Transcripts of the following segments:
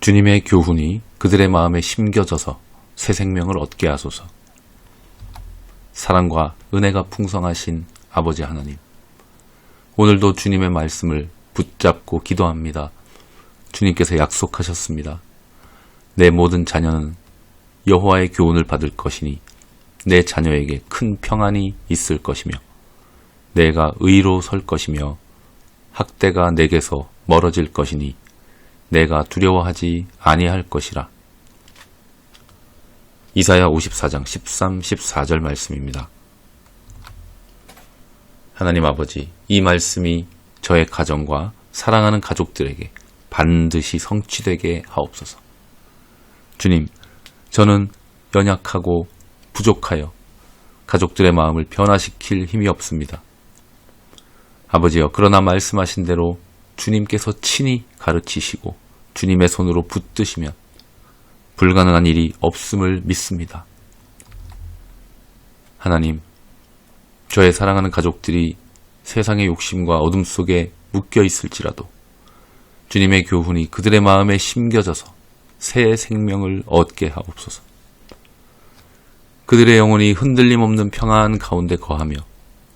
주님의 교훈이 그들의 마음에 심겨져서 새 생명을 얻게 하소서. 사랑과 은혜가 풍성하신 아버지 하나님, 오늘도 주님의 말씀을 붙잡고 기도합니다. 주님께서 약속하셨습니다. 내 모든 자녀는 여호와의 교훈을 받을 것이니 내 자녀에게 큰 평안이 있을 것이며 내가 의로 설 것이며 학대가 내게서 멀어질 것이니 내가 두려워하지 아니할 것이라. 이사야 54장 13, 14절 말씀입니다. 하나님 아버지, 이 말씀이 저의 가정과 사랑하는 가족들에게 반드시 성취되게 하옵소서. 주님, 저는 연약하고 부족하여 가족들의 마음을 변화시킬 힘이 없습니다. 아버지여, 그러나 말씀하신 대로 주님께서 친히 가르치시고 주님의 손으로 붙드시면 불가능한 일이 없음을 믿습니다. 하나님, 저의 사랑하는 가족들이 세상의 욕심과 어둠 속에 묶여 있을지라도 주님의 교훈이 그들의 마음에 심겨져서 새 생명을 얻게 하옵소서. 그들의 영혼이 흔들림 없는 평안 가운데 거하며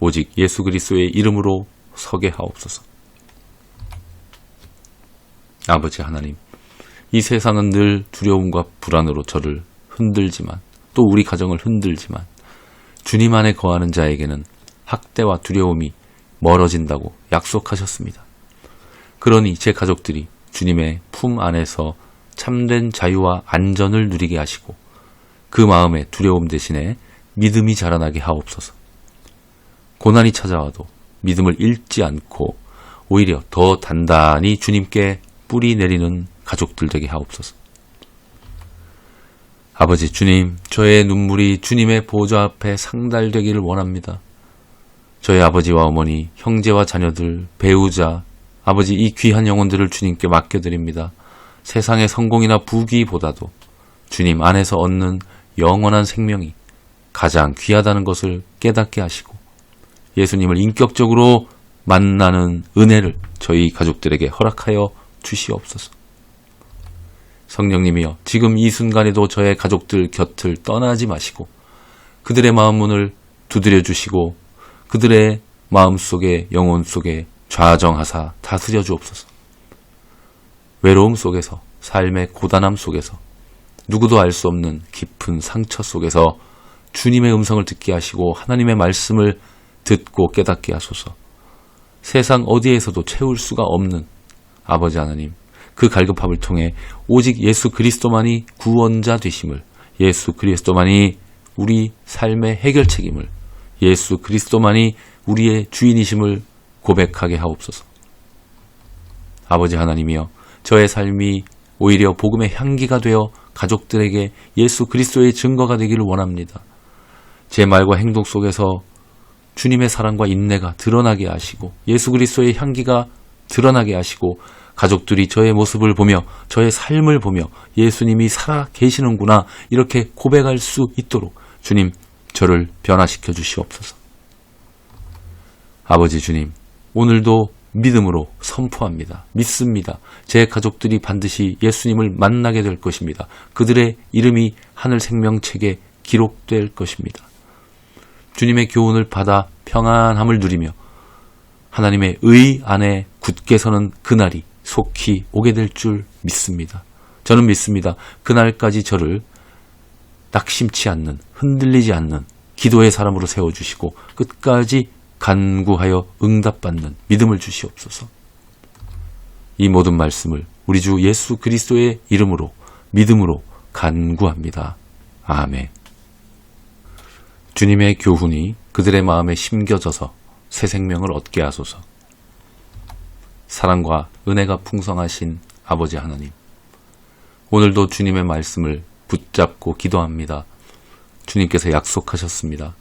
오직 예수 그리스도의 이름으로 서게 하옵소서. 아버지 하나님, 이 세상은 늘 두려움과 불안으로 저를 흔들지만 또 우리 가정을 흔들지만 주님 안에 거하는 자에게는 학대와 두려움이 멀어진다고 약속하셨습니다. 그러니 제 가족들이 주님의 품 안에서 참된 자유와 안전을 누리게 하시고 그 마음에 두려움 대신에 믿음이 자라나게 하옵소서. 고난이 찾아와도 믿음을 잃지 않고 오히려 더 단단히 주님께 뿌리 내리는 가족들 되게 하옵소서. 아버지 주님, 저의 눈물이 주님의 보좌 앞에 상달되기를 원합니다. 저의 아버지와 어머니, 형제와 자녀들, 배우자, 아버지 이 귀한 영혼들을 주님께 맡겨드립니다. 세상의 성공이나 부귀보다도 주님 안에서 얻는 영원한 생명이 가장 귀하다는 것을 깨닫게 하시고 예수님을 인격적으로 만나는 은혜를 저희 가족들에게 허락하여 주시옵소서. 성령님이여, 지금 이 순간에도 저의 가족들 곁을 떠나지 마시고 그들의 마음 문을 두드려 주시고 그들의 마음속에 영혼 속에 좌정하사 다스려 주옵소서. 외로움 속에서, 삶의 고단함 속에서, 누구도 알 수 없는 깊은 상처 속에서 주님의 음성을 듣게 하시고 하나님의 말씀을 듣고 깨닫게 하소서. 세상 어디에서도 채울 수가 없는 아버지 하나님, 그 갈급함을 통해 오직 예수 그리스도만이 구원자 되심을, 예수 그리스도만이 우리 삶의 해결책임을, 예수 그리스도만이 우리의 주인이심을 고백하게 하옵소서. 아버지 하나님이여, 저의 삶이 오히려 복음의 향기가 되어 가족들에게 예수 그리스도의 증거가 되기를 원합니다. 제 말과 행동 속에서 주님의 사랑과 인내가 드러나게 하시고 예수 그리스도의 향기가 드러나게 하시고 가족들이 저의 모습을 보며 저의 삶을 보며 예수님이 살아 계시는구나 이렇게 고백할 수 있도록 주님, 저를 변화시켜 주시옵소서. 아버지 주님, 오늘도 믿음으로 선포합니다. 믿습니다. 제 가족들이 반드시 예수님을 만나게 될 것입니다. 그들의 이름이 하늘 생명책에 기록될 것입니다. 주님의 교훈을 받아 평안함을 누리며 하나님의 의 안에 굳게 서는 그날이 속히 오게 될 줄 믿습니다. 저는 믿습니다. 그날까지 저를 낙심치 않는, 흔들리지 않는 기도의 사람으로 세워주시고 끝까지 간구하여 응답받는 믿음을 주시옵소서. 이 모든 말씀을 우리 주 예수 그리스도의 이름으로 믿음으로 간구합니다. 아멘. 주님의 교훈이 그들의 마음에 심겨져서 새 생명을 얻게 하소서. 사랑과 은혜가 풍성하신 아버지 하나님, 오늘도 주님의 말씀을 붙잡고 기도합니다. 주님께서 약속하셨습니다.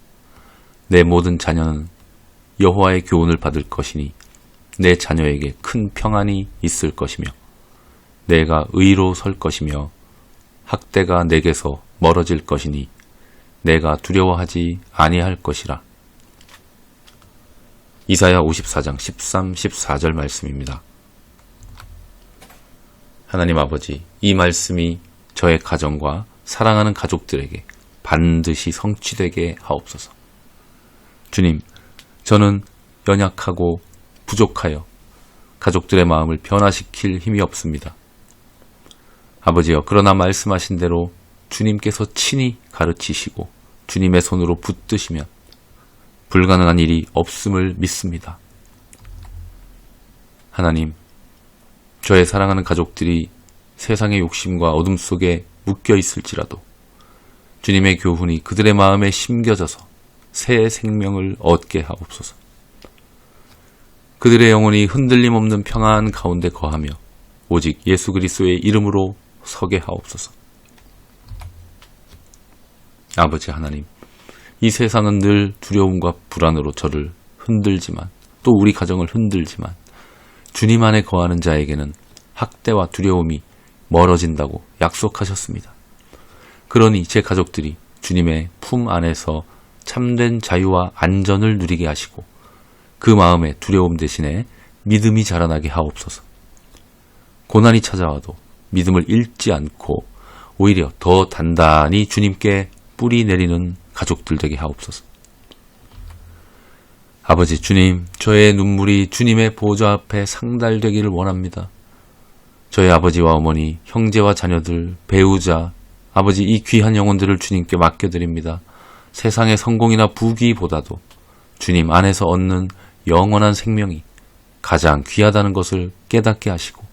내 모든 자녀는 여호와의 교훈을 받을 것이니 내 자녀에게 큰 평안이 있을 것이며 내가 의로 설 것이며 학대가 내게서 멀어질 것이니 내가 두려워하지 아니할 것이라. 이사야 54장 13, 14절 말씀입니다. 하나님 아버지, 이 말씀이 저의 가정과 사랑하는 가족들에게 반드시 성취되게 하옵소서. 주님, 저는 연약하고 부족하여 가족들의 마음을 변화시킬 힘이 없습니다. 아버지여, 그러나 말씀하신 대로 주님께서 친히 가르치시고 주님의 손으로 붙드시면 불가능한 일이 없음을 믿습니다. 하나님, 저의 사랑하는 가족들이 세상의 욕심과 어둠 속에 묶여 있을지라도 주님의 교훈이 그들의 마음에 심겨져서 새 생명을 얻게 하옵소서. 그들의 영혼이 흔들림 없는 평안 가운데 거하며 오직 예수 그리스도의 이름으로 서게 하옵소서. 아버지 하나님, 이 세상은 늘 두려움과 불안으로 저를 흔들지만, 또 우리 가정을 흔들지만, 주님 안에 거하는 자에게는 학대와 두려움이 멀어진다고 약속하셨습니다. 그러니 제 가족들이 주님의 품 안에서 참된 자유와 안전을 누리게 하시고 그 마음에 두려움 대신에 믿음이 자라나게 하옵소서. 고난이 찾아와도 믿음을 잃지 않고 오히려 더 단단히 주님께 뿌리 내리는 가족들 되게 하옵소서. 아버지 주님, 저의 눈물이 주님의 보좌 앞에 상달되기를 원합니다. 저의 아버지와 어머니, 형제와 자녀들, 배우자, 아버지 이 귀한 영혼들을 주님께 맡겨드립니다. 세상의 성공이나 부귀보다도 주님 안에서 얻는 영원한 생명이 가장 귀하다는 것을 깨닫게 하시고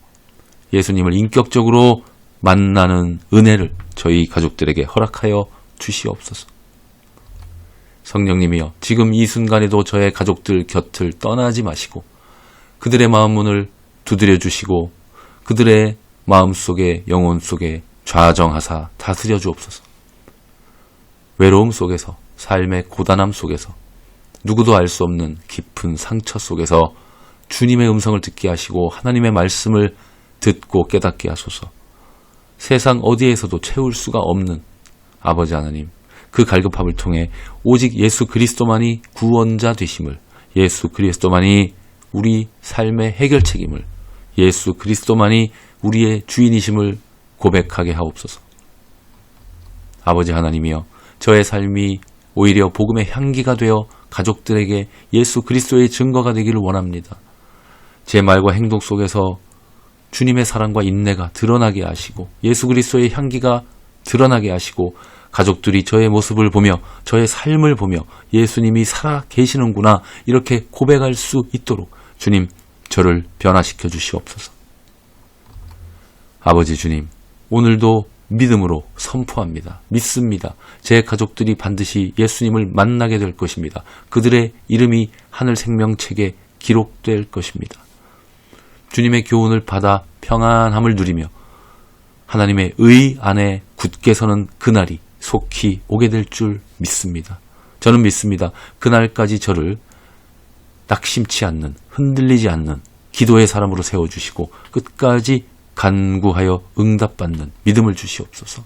예수님을 인격적으로 만나는 은혜를 저희 가족들에게 허락하여 주시옵소서. 성령님이여, 지금 이 순간에도 저의 가족들 곁을 떠나지 마시고 그들의 마음 문을 두드려 주시고 그들의 마음 속에, 영혼 속에 좌정하사 다스려 주옵소서. 외로움 속에서, 삶의 고단함 속에서, 누구도 알 수 없는 깊은 상처 속에서 주님의 음성을 듣게 하시고 하나님의 말씀을 듣고 깨닫게 하소서. 세상 어디에서도 채울 수가 없는 아버지 하나님, 그 갈급함을 통해 오직 예수 그리스도만이 구원자 되심을, 예수 그리스도만이 우리 삶의 해결책임을, 예수 그리스도만이 우리의 주인이심을 고백하게 하옵소서. 아버지 하나님이여, 저의 삶이 오히려 복음의 향기가 되어 가족들에게 예수 그리스도의 증거가 되기를 원합니다. 제 말과 행동 속에서 주님의 사랑과 인내가 드러나게 하시고 예수 그리스도의 향기가 드러나게 하시고 가족들이 저의 모습을 보며 저의 삶을 보며 예수님이 살아 계시는구나 이렇게 고백할 수 있도록 주님, 저를 변화시켜 주시옵소서. 아버지 주님, 오늘도 믿음으로 선포합니다. 믿습니다. 제 가족들이 반드시 예수님을 만나게 될 것입니다. 그들의 이름이 하늘 생명책에 기록될 것입니다. 주님의 교훈을 받아 평안함을 누리며 하나님의 의 안에 굳게 서는 그날이 속히 오게 될 줄 믿습니다. 저는 믿습니다. 그날까지 저를 낙심치 않는, 흔들리지 않는 기도의 사람으로 세워주시고 끝까지 간구하여 응답받는 믿음을 주시옵소서.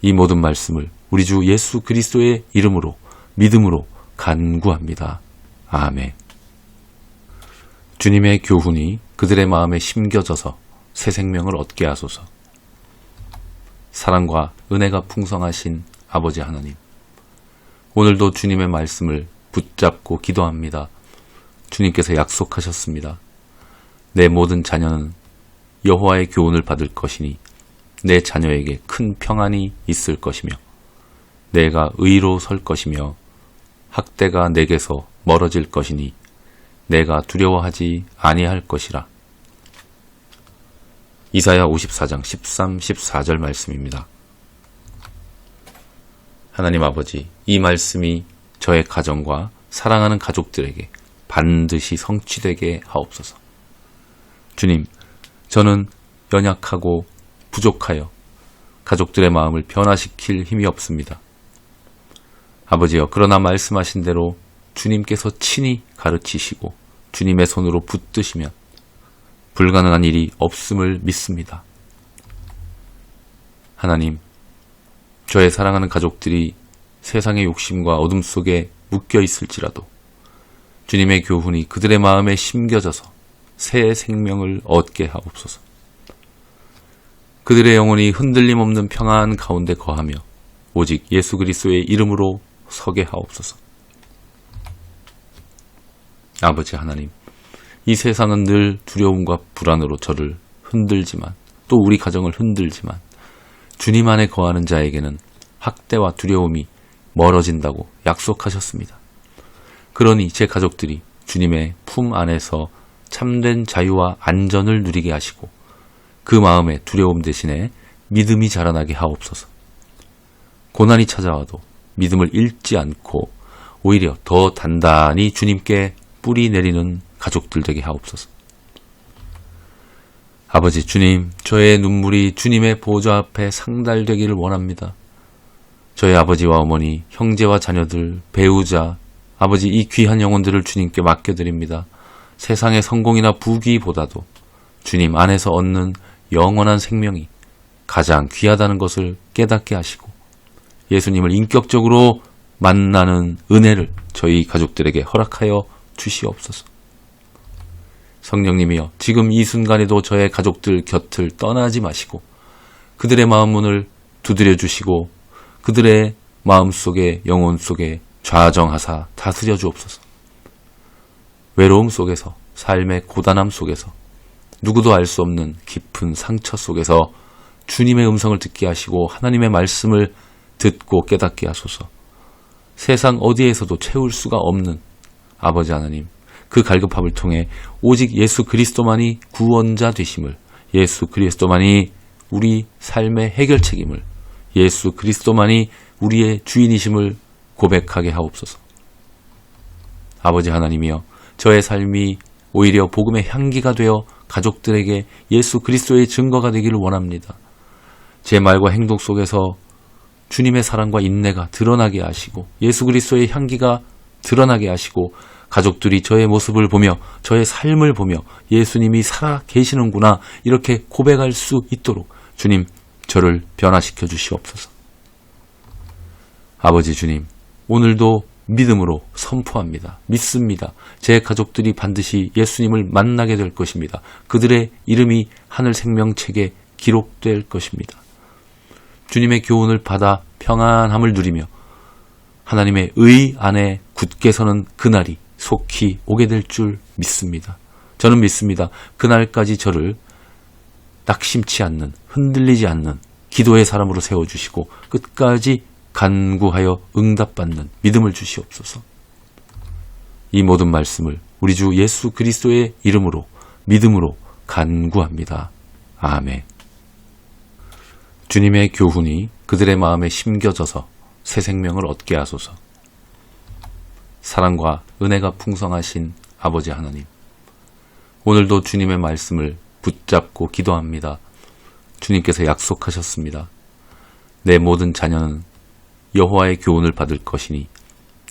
이 모든 말씀을 우리 주 예수 그리스도의 이름으로 믿음으로 간구합니다. 아멘. 주님의 교훈이 그들의 마음에 심겨져서 새 생명을 얻게 하소서. 사랑과 은혜가 풍성하신 아버지 하나님, 오늘도 주님의 말씀을 붙잡고 기도합니다. 주님께서 약속하셨습니다. 내 모든 자녀는 여호와의 교훈을 받을 것이니 내 자녀에게 큰 평안이 있을 것이며 내가 의로 설 것이며 학대가 내게서 멀어질 것이니 내가 두려워하지 아니할 것이라. 이사야 54장 13, 14절 말씀입니다. 하나님 아버지, 이 말씀이 저의 가정과 사랑하는 가족들에게 반드시 성취되게 하옵소서. 주님, 저는 연약하고 부족하여 가족들의 마음을 변화시킬 힘이 없습니다. 아버지여, 그러나 말씀하신 대로 주님께서 친히 가르치시고 주님의 손으로 붙드시면 불가능한 일이 없음을 믿습니다. 하나님, 저의 사랑하는 가족들이 세상의 욕심과 어둠 속에 묶여 있을지라도 주님의 교훈이 그들의 마음에 심겨져서 새 생명을 얻게 하옵소서. 그들의 영혼이 흔들림 없는 평안 가운데 거하며 오직 예수 그리스도의 이름으로 서게 하옵소서. 아버지 하나님, 이 세상은 늘 두려움과 불안으로 저를 흔들지만 또 우리 가정을 흔들지만 주님 안에 거하는 자에게는 학대와 두려움이 멀어진다고 약속하셨습니다. 그러니 제 가족들이 주님의 품 안에서 참된 자유와 안전을 누리게 하시고 그 마음에 두려움 대신에 믿음이 자라나게 하옵소서. 고난이 찾아와도 믿음을 잃지 않고 오히려 더 단단히 주님께 뿌리 내리는 가족들 되게 하옵소서. 아버지 주님, 저의 눈물이 주님의 보좌 앞에 상달되기를 원합니다. 저의 아버지와 어머니, 형제와 자녀들, 배우자, 아버지 이 귀한 영혼들을 주님께 맡겨드립니다. 세상의 성공이나 부귀보다도 주님 안에서 얻는 영원한 생명이 가장 귀하다는 것을 깨닫게 하시고 예수님을 인격적으로 만나는 은혜를 저희 가족들에게 허락하여 주시옵소서. 성령님이여, 지금 이 순간에도 저의 가족들 곁을 떠나지 마시고 그들의 마음 문을 두드려 주시고 그들의 마음 속에 영혼 속에 좌정하사 다스려 주옵소서. 외로움 속에서, 삶의 고단함 속에서, 누구도 알 수 없는 깊은 상처 속에서 주님의 음성을 듣게 하시고 하나님의 말씀을 듣고 깨닫게 하소서. 세상 어디에서도 채울 수가 없는 아버지 하나님, 그 갈급함을 통해 오직 예수 그리스도만이 구원자 되심을, 예수 그리스도만이 우리 삶의 해결책임을, 예수 그리스도만이 우리의 주인이심을 고백하게 하옵소서. 아버지 하나님이여, 저의 삶이 오히려 복음의 향기가 되어 가족들에게 예수 그리스도의 증거가 되기를 원합니다. 제 말과 행동 속에서 주님의 사랑과 인내가 드러나게 하시고 예수 그리스도의 향기가 드러나게 하시고 가족들이 저의 모습을 보며 저의 삶을 보며 예수님이 살아 계시는구나 이렇게 고백할 수 있도록 주님 저를 변화시켜 주시옵소서. 아버지 주님, 오늘도 믿음으로 선포합니다. 믿습니다. 제 가족들이 반드시 예수님을 만나게 될 것입니다. 그들의 이름이 하늘 생명책에 기록될 것입니다. 주님의 교훈을 받아 평안함을 누리며 하나님의 의 안에 굳게 서는 그날이 속히 오게 될 줄 믿습니다. 저는 믿습니다. 그날까지 저를 낙심치 않는, 흔들리지 않는 기도의 사람으로 세워주시고 끝까지 간구하여 응답받는 믿음을 주시옵소서. 이 모든 말씀을 우리 주 예수 그리스도의 이름으로 믿음으로 간구합니다. 아멘. 주님의 교훈이 그들의 마음에 심겨져서 새 생명을 얻게 하소서. 사랑과 은혜가 풍성하신 아버지 하나님, 오늘도 주님의 말씀을 붙잡고 기도합니다. 주님께서 약속하셨습니다. 내 모든 자녀는 여호와의 교훈을 받을 것이니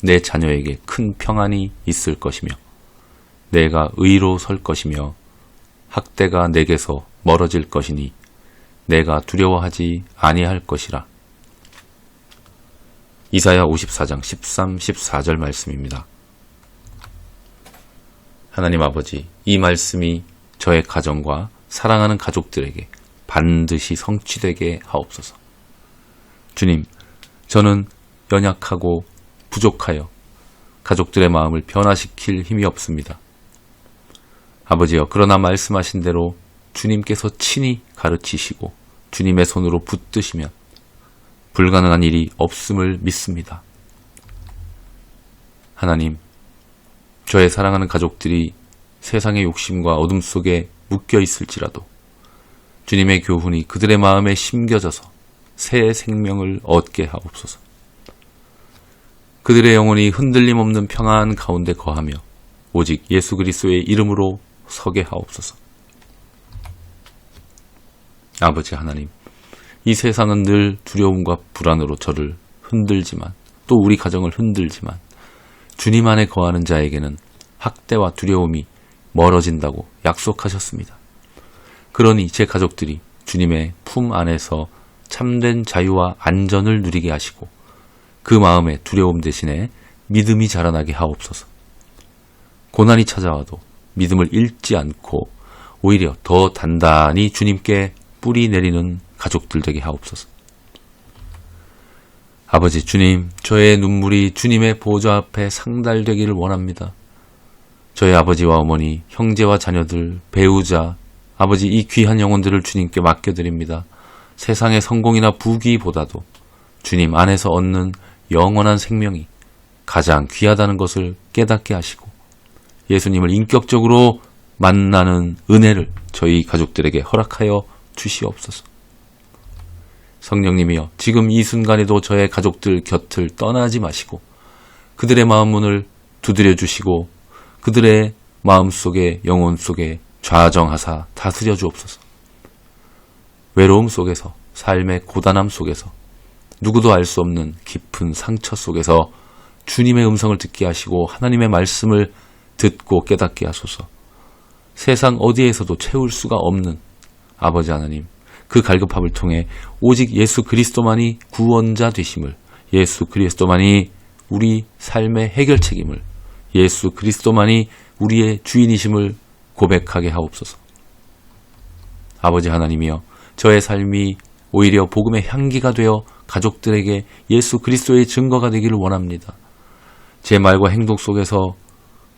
내 자녀에게 큰 평안이 있을 것이며 내가 의로 설 것이며 학대가 내게서 멀어질 것이니 내가 두려워하지 아니할 것이라. 이사야 54장 13, 14절 말씀입니다. 하나님 아버지, 이 말씀이 저의 가정과 사랑하는 가족들에게 반드시 성취되게 하옵소서. 주님, 저는 연약하고 부족하여 가족들의 마음을 변화시킬 힘이 없습니다. 아버지여, 그러나 말씀하신 대로 주님께서 친히 가르치시고 주님의 손으로 붙드시면 불가능한 일이 없음을 믿습니다. 하나님, 저의 사랑하는 가족들이 세상의 욕심과 어둠 속에 묶여 있을지라도 주님의 교훈이 그들의 마음에 심겨져서 새 생명을 얻게 하옵소서. 그들의 영혼이 흔들림 없는 평안 가운데 거하며 오직 예수 그리스도의 이름으로 서게 하옵소서. 아버지 하나님, 이 세상은 늘 두려움과 불안으로 저를 흔들지만 또 우리 가정을 흔들지만 주님 안에 거하는 자에게는 학대와 두려움이 멀어진다고 약속하셨습니다. 그러니 제 가족들이 주님의 품 안에서 참된 자유와 안전을 누리게 하시고 그 마음에 두려움 대신에 믿음이 자라나게 하옵소서. 고난이 찾아와도 믿음을 잃지 않고 오히려 더 단단히 주님께 뿌리 내리는 가족들 되게 하옵소서. 아버지 주님, 저의 눈물이 주님의 보좌 앞에 상달되기를 원합니다. 저희 아버지와 어머니, 형제와 자녀들, 배우자, 아버지 이 귀한 영혼들을 주님께 맡겨드립니다. 세상의 성공이나 부귀보다도 주님 안에서 얻는 영원한 생명이 가장 귀하다는 것을 깨닫게 하시고 예수님을 인격적으로 만나는 은혜를 저희 가족들에게 허락하여 주시옵소서. 성령님이여, 지금 이 순간에도 저의 가족들 곁을 떠나지 마시고 그들의 마음 문을 두드려 주시고 그들의 마음속에 영혼 속에 좌정하사 다스려 주옵소서. 외로움 속에서, 삶의 고단함 속에서, 누구도 알 수 없는 깊은 상처 속에서 주님의 음성을 듣게 하시고 하나님의 말씀을 듣고 깨닫게 하소서. 세상 어디에서도 채울 수가 없는 아버지 하나님, 그 갈급함을 통해 오직 예수 그리스도만이 구원자 되심을, 예수 그리스도만이 우리 삶의 해결책임을, 예수 그리스도만이 우리의 주인이심을 고백하게 하옵소서. 아버지 하나님이여, 저의 삶이 오히려 복음의 향기가 되어 가족들에게 예수 그리스도의 증거가 되기를 원합니다. 제 말과 행동 속에서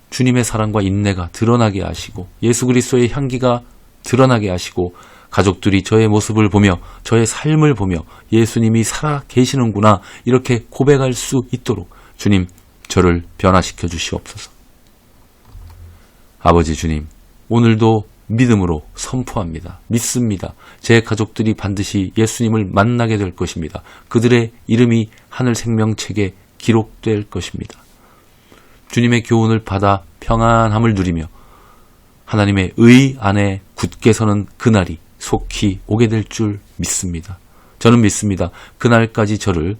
주님의 사랑과 인내가 드러나게 하시고 예수 그리스도의 향기가 드러나게 하시고 가족들이 저의 모습을 보며 저의 삶을 보며 예수님이 살아 계시는구나 이렇게 고백할 수 있도록 주님 저를 변화시켜 주시옵소서. 아버지 주님, 오늘도 믿음으로 선포합니다. 믿습니다. 제 가족들이 반드시 예수님을 만나게 될 것입니다. 그들의 이름이 하늘 생명책에 기록될 것입니다. 주님의 교훈을 받아 평안함을 누리며 하나님의 의 안에 굳게 서는 그날이 속히 오게 될 줄 믿습니다. 저는 믿습니다. 그날까지 저를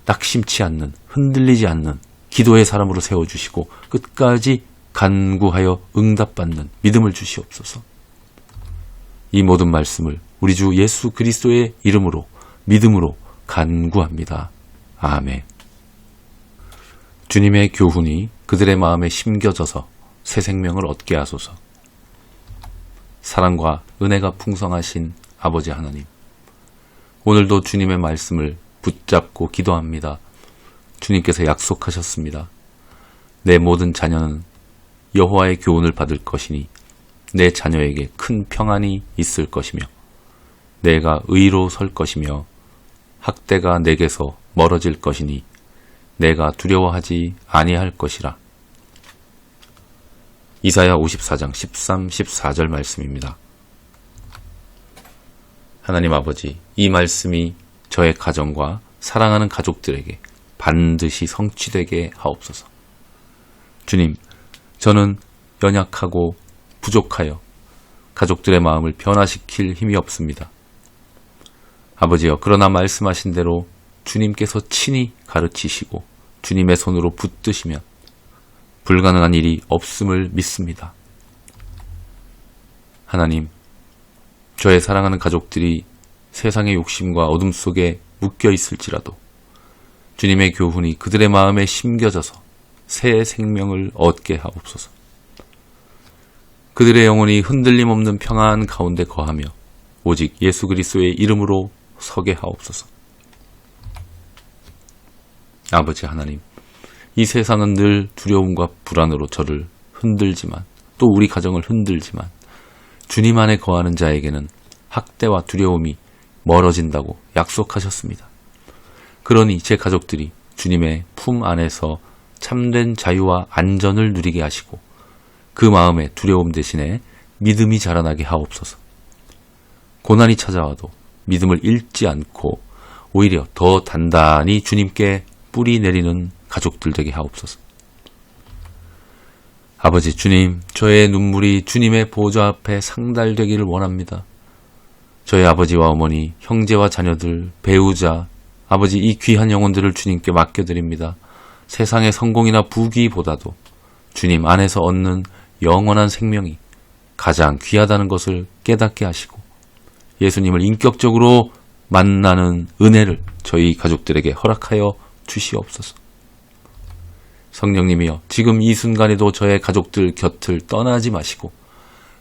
낙심치 않는, 흔들리지 않는 기도의 사람으로 세워주시고 끝까지 간구하여 응답받는 믿음을 주시옵소서. 이 모든 말씀을 우리 주 예수 그리스도의 이름으로 믿음으로 간구합니다. 아멘. 주님의 교훈이 그들의 마음에 심겨져서 새 생명을 얻게 하소서. 사랑과 은혜가 풍성하신 아버지 하나님, 오늘도 주님의 말씀을 붙잡고 기도합니다. 주님께서 약속하셨습니다. 내 모든 자녀는 여호와의 교훈을 받을 것이니 내 자녀에게 큰 평안이 있을 것이며 내가 의로 설 것이며 학대가 내게서 멀어질 것이니 내가 두려워하지 아니할 것이라. 이사야 54장 13, 14절 말씀입니다. 하나님 아버지, 이 말씀이 저의 가정과 사랑하는 가족들에게 반드시 성취되게 하옵소서. 주님, 저는 연약하고 부족하여 가족들의 마음을 변화시킬 힘이 없습니다. 아버지여, 그러나 말씀하신 대로 주님께서 친히 가르치시고 주님의 손으로 붙드시면 불가능한 일이 없음을 믿습니다. 하나님, 저의 사랑하는 가족들이 세상의 욕심과 어둠 속에 묶여 있을지라도 주님의 교훈이 그들의 마음에 심겨져서 새 생명을 얻게 하옵소서. 그들의 영혼이 흔들림 없는 평안 가운데 거하며 오직 예수 그리스도의 이름으로 서게 하옵소서. 아버지 하나님, 이 세상은 늘 두려움과 불안으로 저를 흔들지만 또 우리 가정을 흔들지만 주님 안에 거하는 자에게는 학대와 두려움이 멀어진다고 약속하셨습니다. 그러니 제 가족들이 주님의 품 안에서 참된 자유와 안전을 누리게 하시고 그 마음에 두려움 대신에 믿음이 자라나게 하옵소서. 고난이 찾아와도 믿음을 잃지 않고 오히려 더 단단히 주님께 뿌리 내리는 가족들 되게 하옵소서. 아버지 주님, 저의 눈물이 주님의 보좌 앞에 상달되기를 원합니다. 저희 아버지와 어머니, 형제와 자녀들, 배우자, 아버지 이 귀한 영혼들을 주님께 맡겨드립니다. 세상의 성공이나 부귀보다도 주님 안에서 얻는 영원한 생명이 가장 귀하다는 것을 깨닫게 하시고 예수님을 인격적으로 만나는 은혜를 저희 가족들에게 허락하여 주시옵소서. 성령님이여, 지금 이 순간에도 저의 가족들 곁을 떠나지 마시고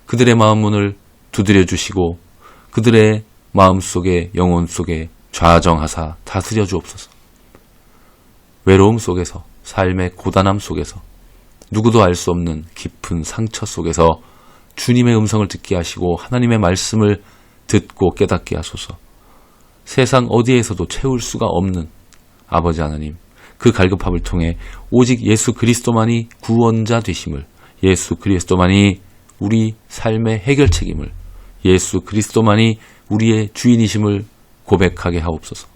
그들의 마음 문을 두드려 주시고 그들의 마음속에 영혼 속에 좌정하사 다스려 주옵소서. 외로움 속에서, 삶의 고단함 속에서, 누구도 알 수 없는 깊은 상처 속에서 주님의 음성을 듣게 하시고 하나님의 말씀을 듣고 깨닫게 하소서. 세상 어디에서도 채울 수가 없는 아버지 하나님, 그 갈급함을 통해 오직 예수 그리스도만이 구원자 되심을, 예수 그리스도만이 우리 삶의 해결책임을, 예수 그리스도만이 우리의 주인이심을 고백하게 하옵소서.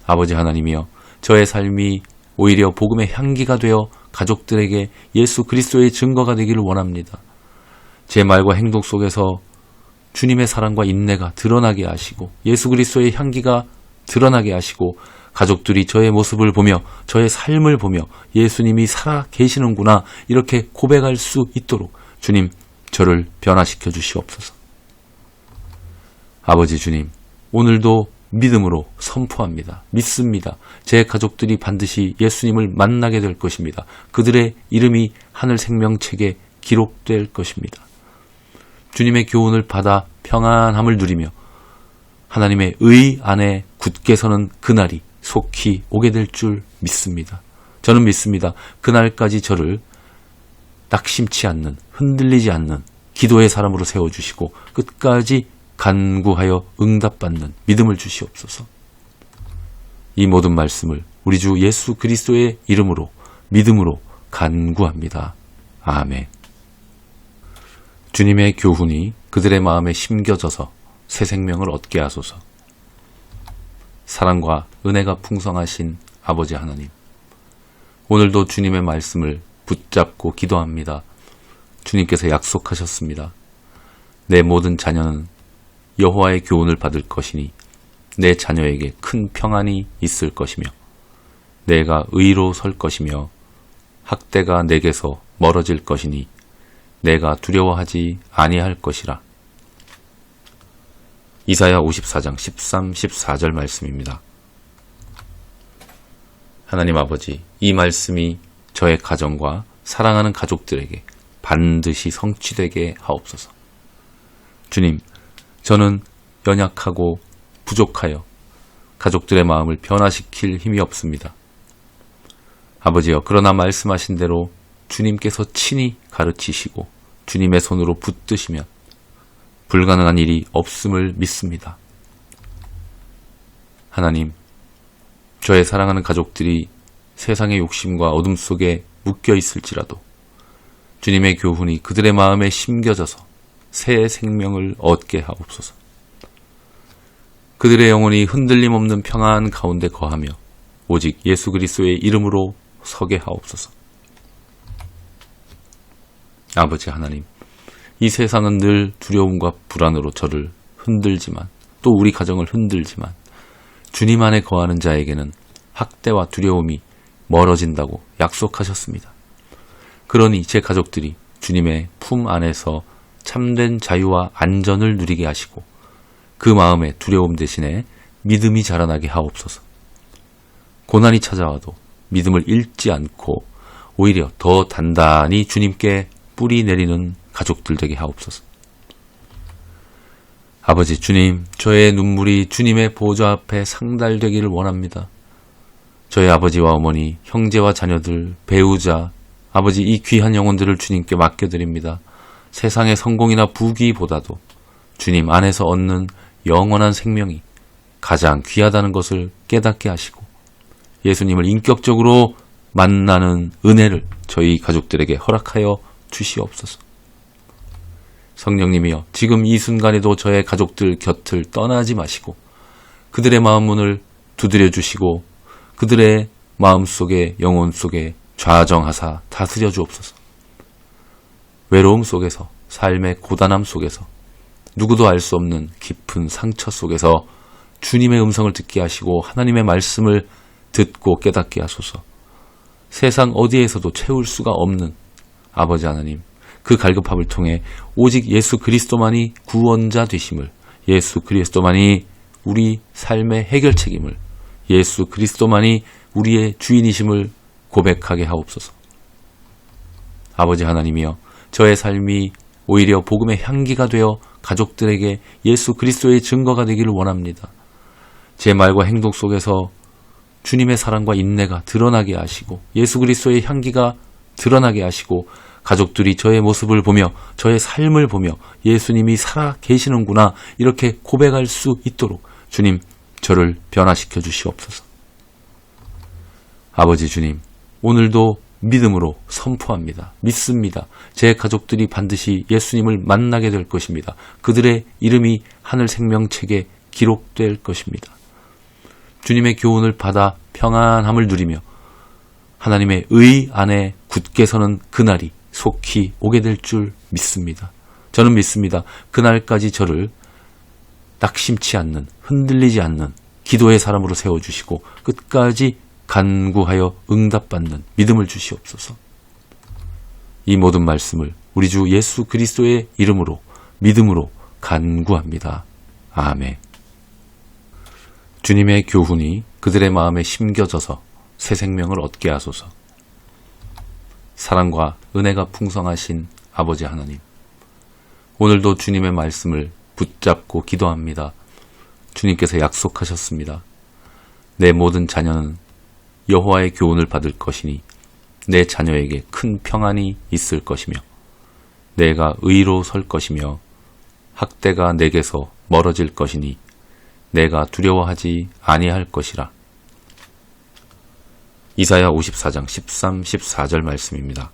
아버지 하나님이여, 저의 삶이 오히려 복음의 향기가 되어 가족들에게 예수 그리스도의 증거가 되기를 원합니다. 제 말과 행동 속에서 주님의 사랑과 인내가 드러나게 하시고 예수 그리스도의 향기가 드러나게 하시고 가족들이 저의 모습을 보며 저의 삶을 보며 예수님이 살아 계시는구나 이렇게 고백할 수 있도록 주님 저를 변화시켜 주시옵소서. 아버지 주님, 오늘도 믿음으로 선포합니다. 믿습니다. 제 가족들이 반드시 예수님을 만나게 될 것입니다. 그들의 이름이 하늘 생명책에 기록될 것입니다. 주님의 교훈을 받아 평안함을 누리며 하나님의 의 안에 굳게 서는 그날이 속히 오게 될 줄 믿습니다. 저는 믿습니다. 그날까지 저를 낙심치 않는, 흔들리지 않는 기도의 사람으로 세워주시고 끝까지 간구하여 응답받는 믿음을 주시옵소서. 이 모든 말씀을 우리 주 예수 그리스도의 이름으로 믿음으로 간구합니다. 아멘. 주님의 교훈이 그들의 마음에 심겨져서 새 생명을 얻게 하소서. 사랑과 은혜가 풍성하신 아버지 하나님, 오늘도 주님의 말씀을 붙잡고 기도합니다. 주님께서 약속하셨습니다. 내 모든 자녀는 여호와의 교훈을 받을 것이니 내 자녀에게 큰 평안이 있을 것이며 내가 의로 설 것이며 학대가 내게서 멀어질 것이니 내가 두려워하지 아니할 것이라. 이사야 54장 13, 14절 말씀입니다. 하나님 아버지, 이 말씀이 저의 가정과 사랑하는 가족들에게 반드시 성취되게 하옵소서. 주님, 저는 연약하고 부족하여 가족들의 마음을 변화시킬 힘이 없습니다. 아버지여, 그러나 말씀하신 대로 주님께서 친히 가르치시고 주님의 손으로 붙드시면 불가능한 일이 없음을 믿습니다. 하나님, 저의 사랑하는 가족들이 세상의 욕심과 어둠 속에 묶여 있을지라도 주님의 교훈이 그들의 마음에 심겨져서 새 생명을 얻게 하옵소서. 그들의 영혼이 흔들림 없는 평안 가운데 거하며 오직 예수 그리스도의 이름으로 서게 하옵소서. 아버지 하나님, 이 세상은 늘 두려움과 불안으로 저를 흔들지만 또 우리 가정을 흔들지만 주님 안에 거하는 자에게는 학대와 두려움이 멀어진다고 약속하셨습니다. 그러니 제 가족들이 주님의 품 안에서 참된 자유와 안전을 누리게 하시고 그 마음에 두려움 대신에 믿음이 자라나게 하옵소서. 고난이 찾아와도 믿음을 잃지 않고 오히려 더 단단히 주님께 뿌리 내리는 가족들 되게 하옵소서. 아버지 주님, 저의 눈물이 주님의 보좌 앞에 상달되기를 원합니다. 저의 아버지와 어머니, 형제와 자녀들, 배우자, 아버지 이 귀한 영혼들을 주님께 맡겨드립니다. 세상의 성공이나 부귀보다도 주님 안에서 얻는 영원한 생명이 가장 귀하다는 것을 깨닫게 하시고 예수님을 인격적으로 만나는 은혜를 저희 가족들에게 허락하여 주시옵소서. 성령님이여, 지금 이 순간에도 저의 가족들 곁을 떠나지 마시고 그들의 마음 문을 두드려 주시고 그들의 마음속에 영혼 속에 좌정하사 다스려 주옵소서. 외로움 속에서, 삶의 고단함 속에서, 누구도 알 수 없는 깊은 상처 속에서 주님의 음성을 듣게 하시고 하나님의 말씀을 듣고 깨닫게 하소서. 세상 어디에서도 채울 수가 없는 아버지 하나님, 그 갈급함을 통해 오직 예수 그리스도만이 구원자 되심을, 예수 그리스도만이 우리 삶의 해결책임을, 예수 그리스도만이 우리의 주인이심을 고백하게 하옵소서. 아버지 하나님이여, 저의 삶이 오히려 복음의 향기가 되어 가족들에게 예수 그리스도의 증거가 되기를 원합니다. 제 말과 행동 속에서 주님의 사랑과 인내가 드러나게 하시고 예수 그리스도의 향기가 드러나게 하시고 가족들이 저의 모습을 보며 저의 삶을 보며 예수님이 살아 계시는구나 이렇게 고백할 수 있도록 주님 저를 변화시켜 주시옵소서. 아버지 주님, 오늘도 믿음으로 선포합니다. 믿습니다. 제 가족들이 반드시 예수님을 만나게 될 것입니다. 그들의 이름이 하늘 생명책에 기록될 것입니다. 주님의 교훈을 받아 평안함을 누리며 하나님의 의 안에 굳게 서는 그날이 속히 오게 될 줄 믿습니다. 저는 믿습니다. 그날까지 저를 낙심치 않는, 흔들리지 않는 기도의 사람으로 세워주시고 끝까지 간구하여 응답받는 믿음을 주시옵소서. 이 모든 말씀을 우리 주 예수 그리스도의 이름으로 믿음으로 간구합니다. 아멘. 주님의 교훈이 그들의 마음에 심겨져서 새 생명을 얻게 하소서. 사랑과 은혜가 풍성하신 아버지 하나님, 오늘도 주님의 말씀을 붙잡고 기도합니다. 주님께서 약속하셨습니다. 내 모든 자녀는 여호와의 교훈을 받을 것이니 내 자녀에게 큰 평안이 있을 것이며 내가 의로 설 것이며 학대가 내게서 멀어질 것이니 내가 두려워하지 아니할 것이라. 이사야 54장 13, 14절 말씀입니다.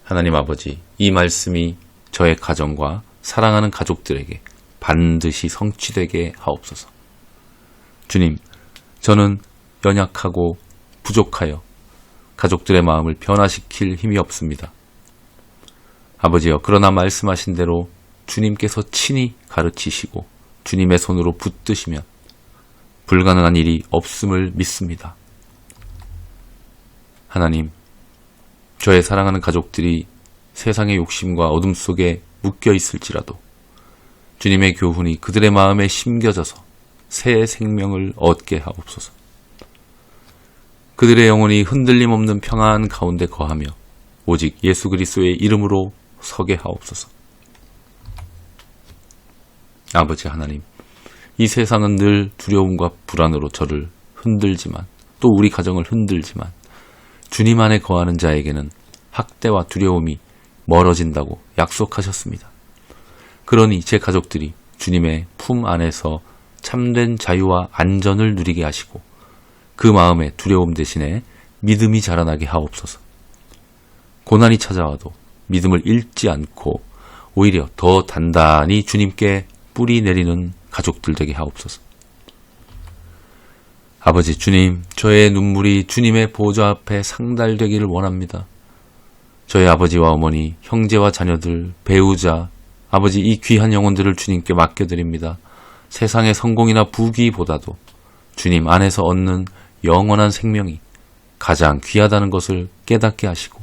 하나님 아버지, 이 말씀이 저의 가정과 사랑하는 가족들에게 반드시 성취되게 하옵소서. 주님, 저는 연약하고 부족하여 가족들의 마음을 변화시킬 힘이 없습니다. 아버지여, 그러나 말씀하신 대로 주님께서 친히 가르치시고 주님의 손으로 붙드시면 불가능한 일이 없음을 믿습니다. 하나님, 저의 사랑하는 가족들이 세상의 욕심과 어둠 속에 묶여 있을지라도 주님의 교훈이 그들의 마음에 심겨져서 새 생명을 얻게 하옵소서. 그들의 영혼이 흔들림 없는 평안 가운데 거하며 오직 예수 그리스도의 이름으로 서게 하옵소서. 아버지 하나님, 이 세상은 늘 두려움과 불안으로 저를 흔들지만 또 우리 가정을 흔들지만 주님 안에 거하는 자에게는 학대와 두려움이 멀어진다고 약속하셨습니다. 그러니 제 가족들이 주님의 품 안에서 참된 자유와 안전을 누리게 하시고 그 마음에 두려움 대신에 믿음이 자라나게 하옵소서. 고난이 찾아와도 믿음을 잃지 않고 오히려 더 단단히 주님께 뿌리 내리는 가족들 되게 하옵소서. 아버지 주님, 저의 눈물이 주님의 보좌 앞에 상달되기를 원합니다. 저의 아버지와 어머니, 형제와 자녀들, 배우자, 아버지 이 귀한 영혼들을 주님께 맡겨드립니다. 세상의 성공이나 부귀보다도 주님 안에서 얻는 영원한 생명이 가장 귀하다는 것을 깨닫게 하시고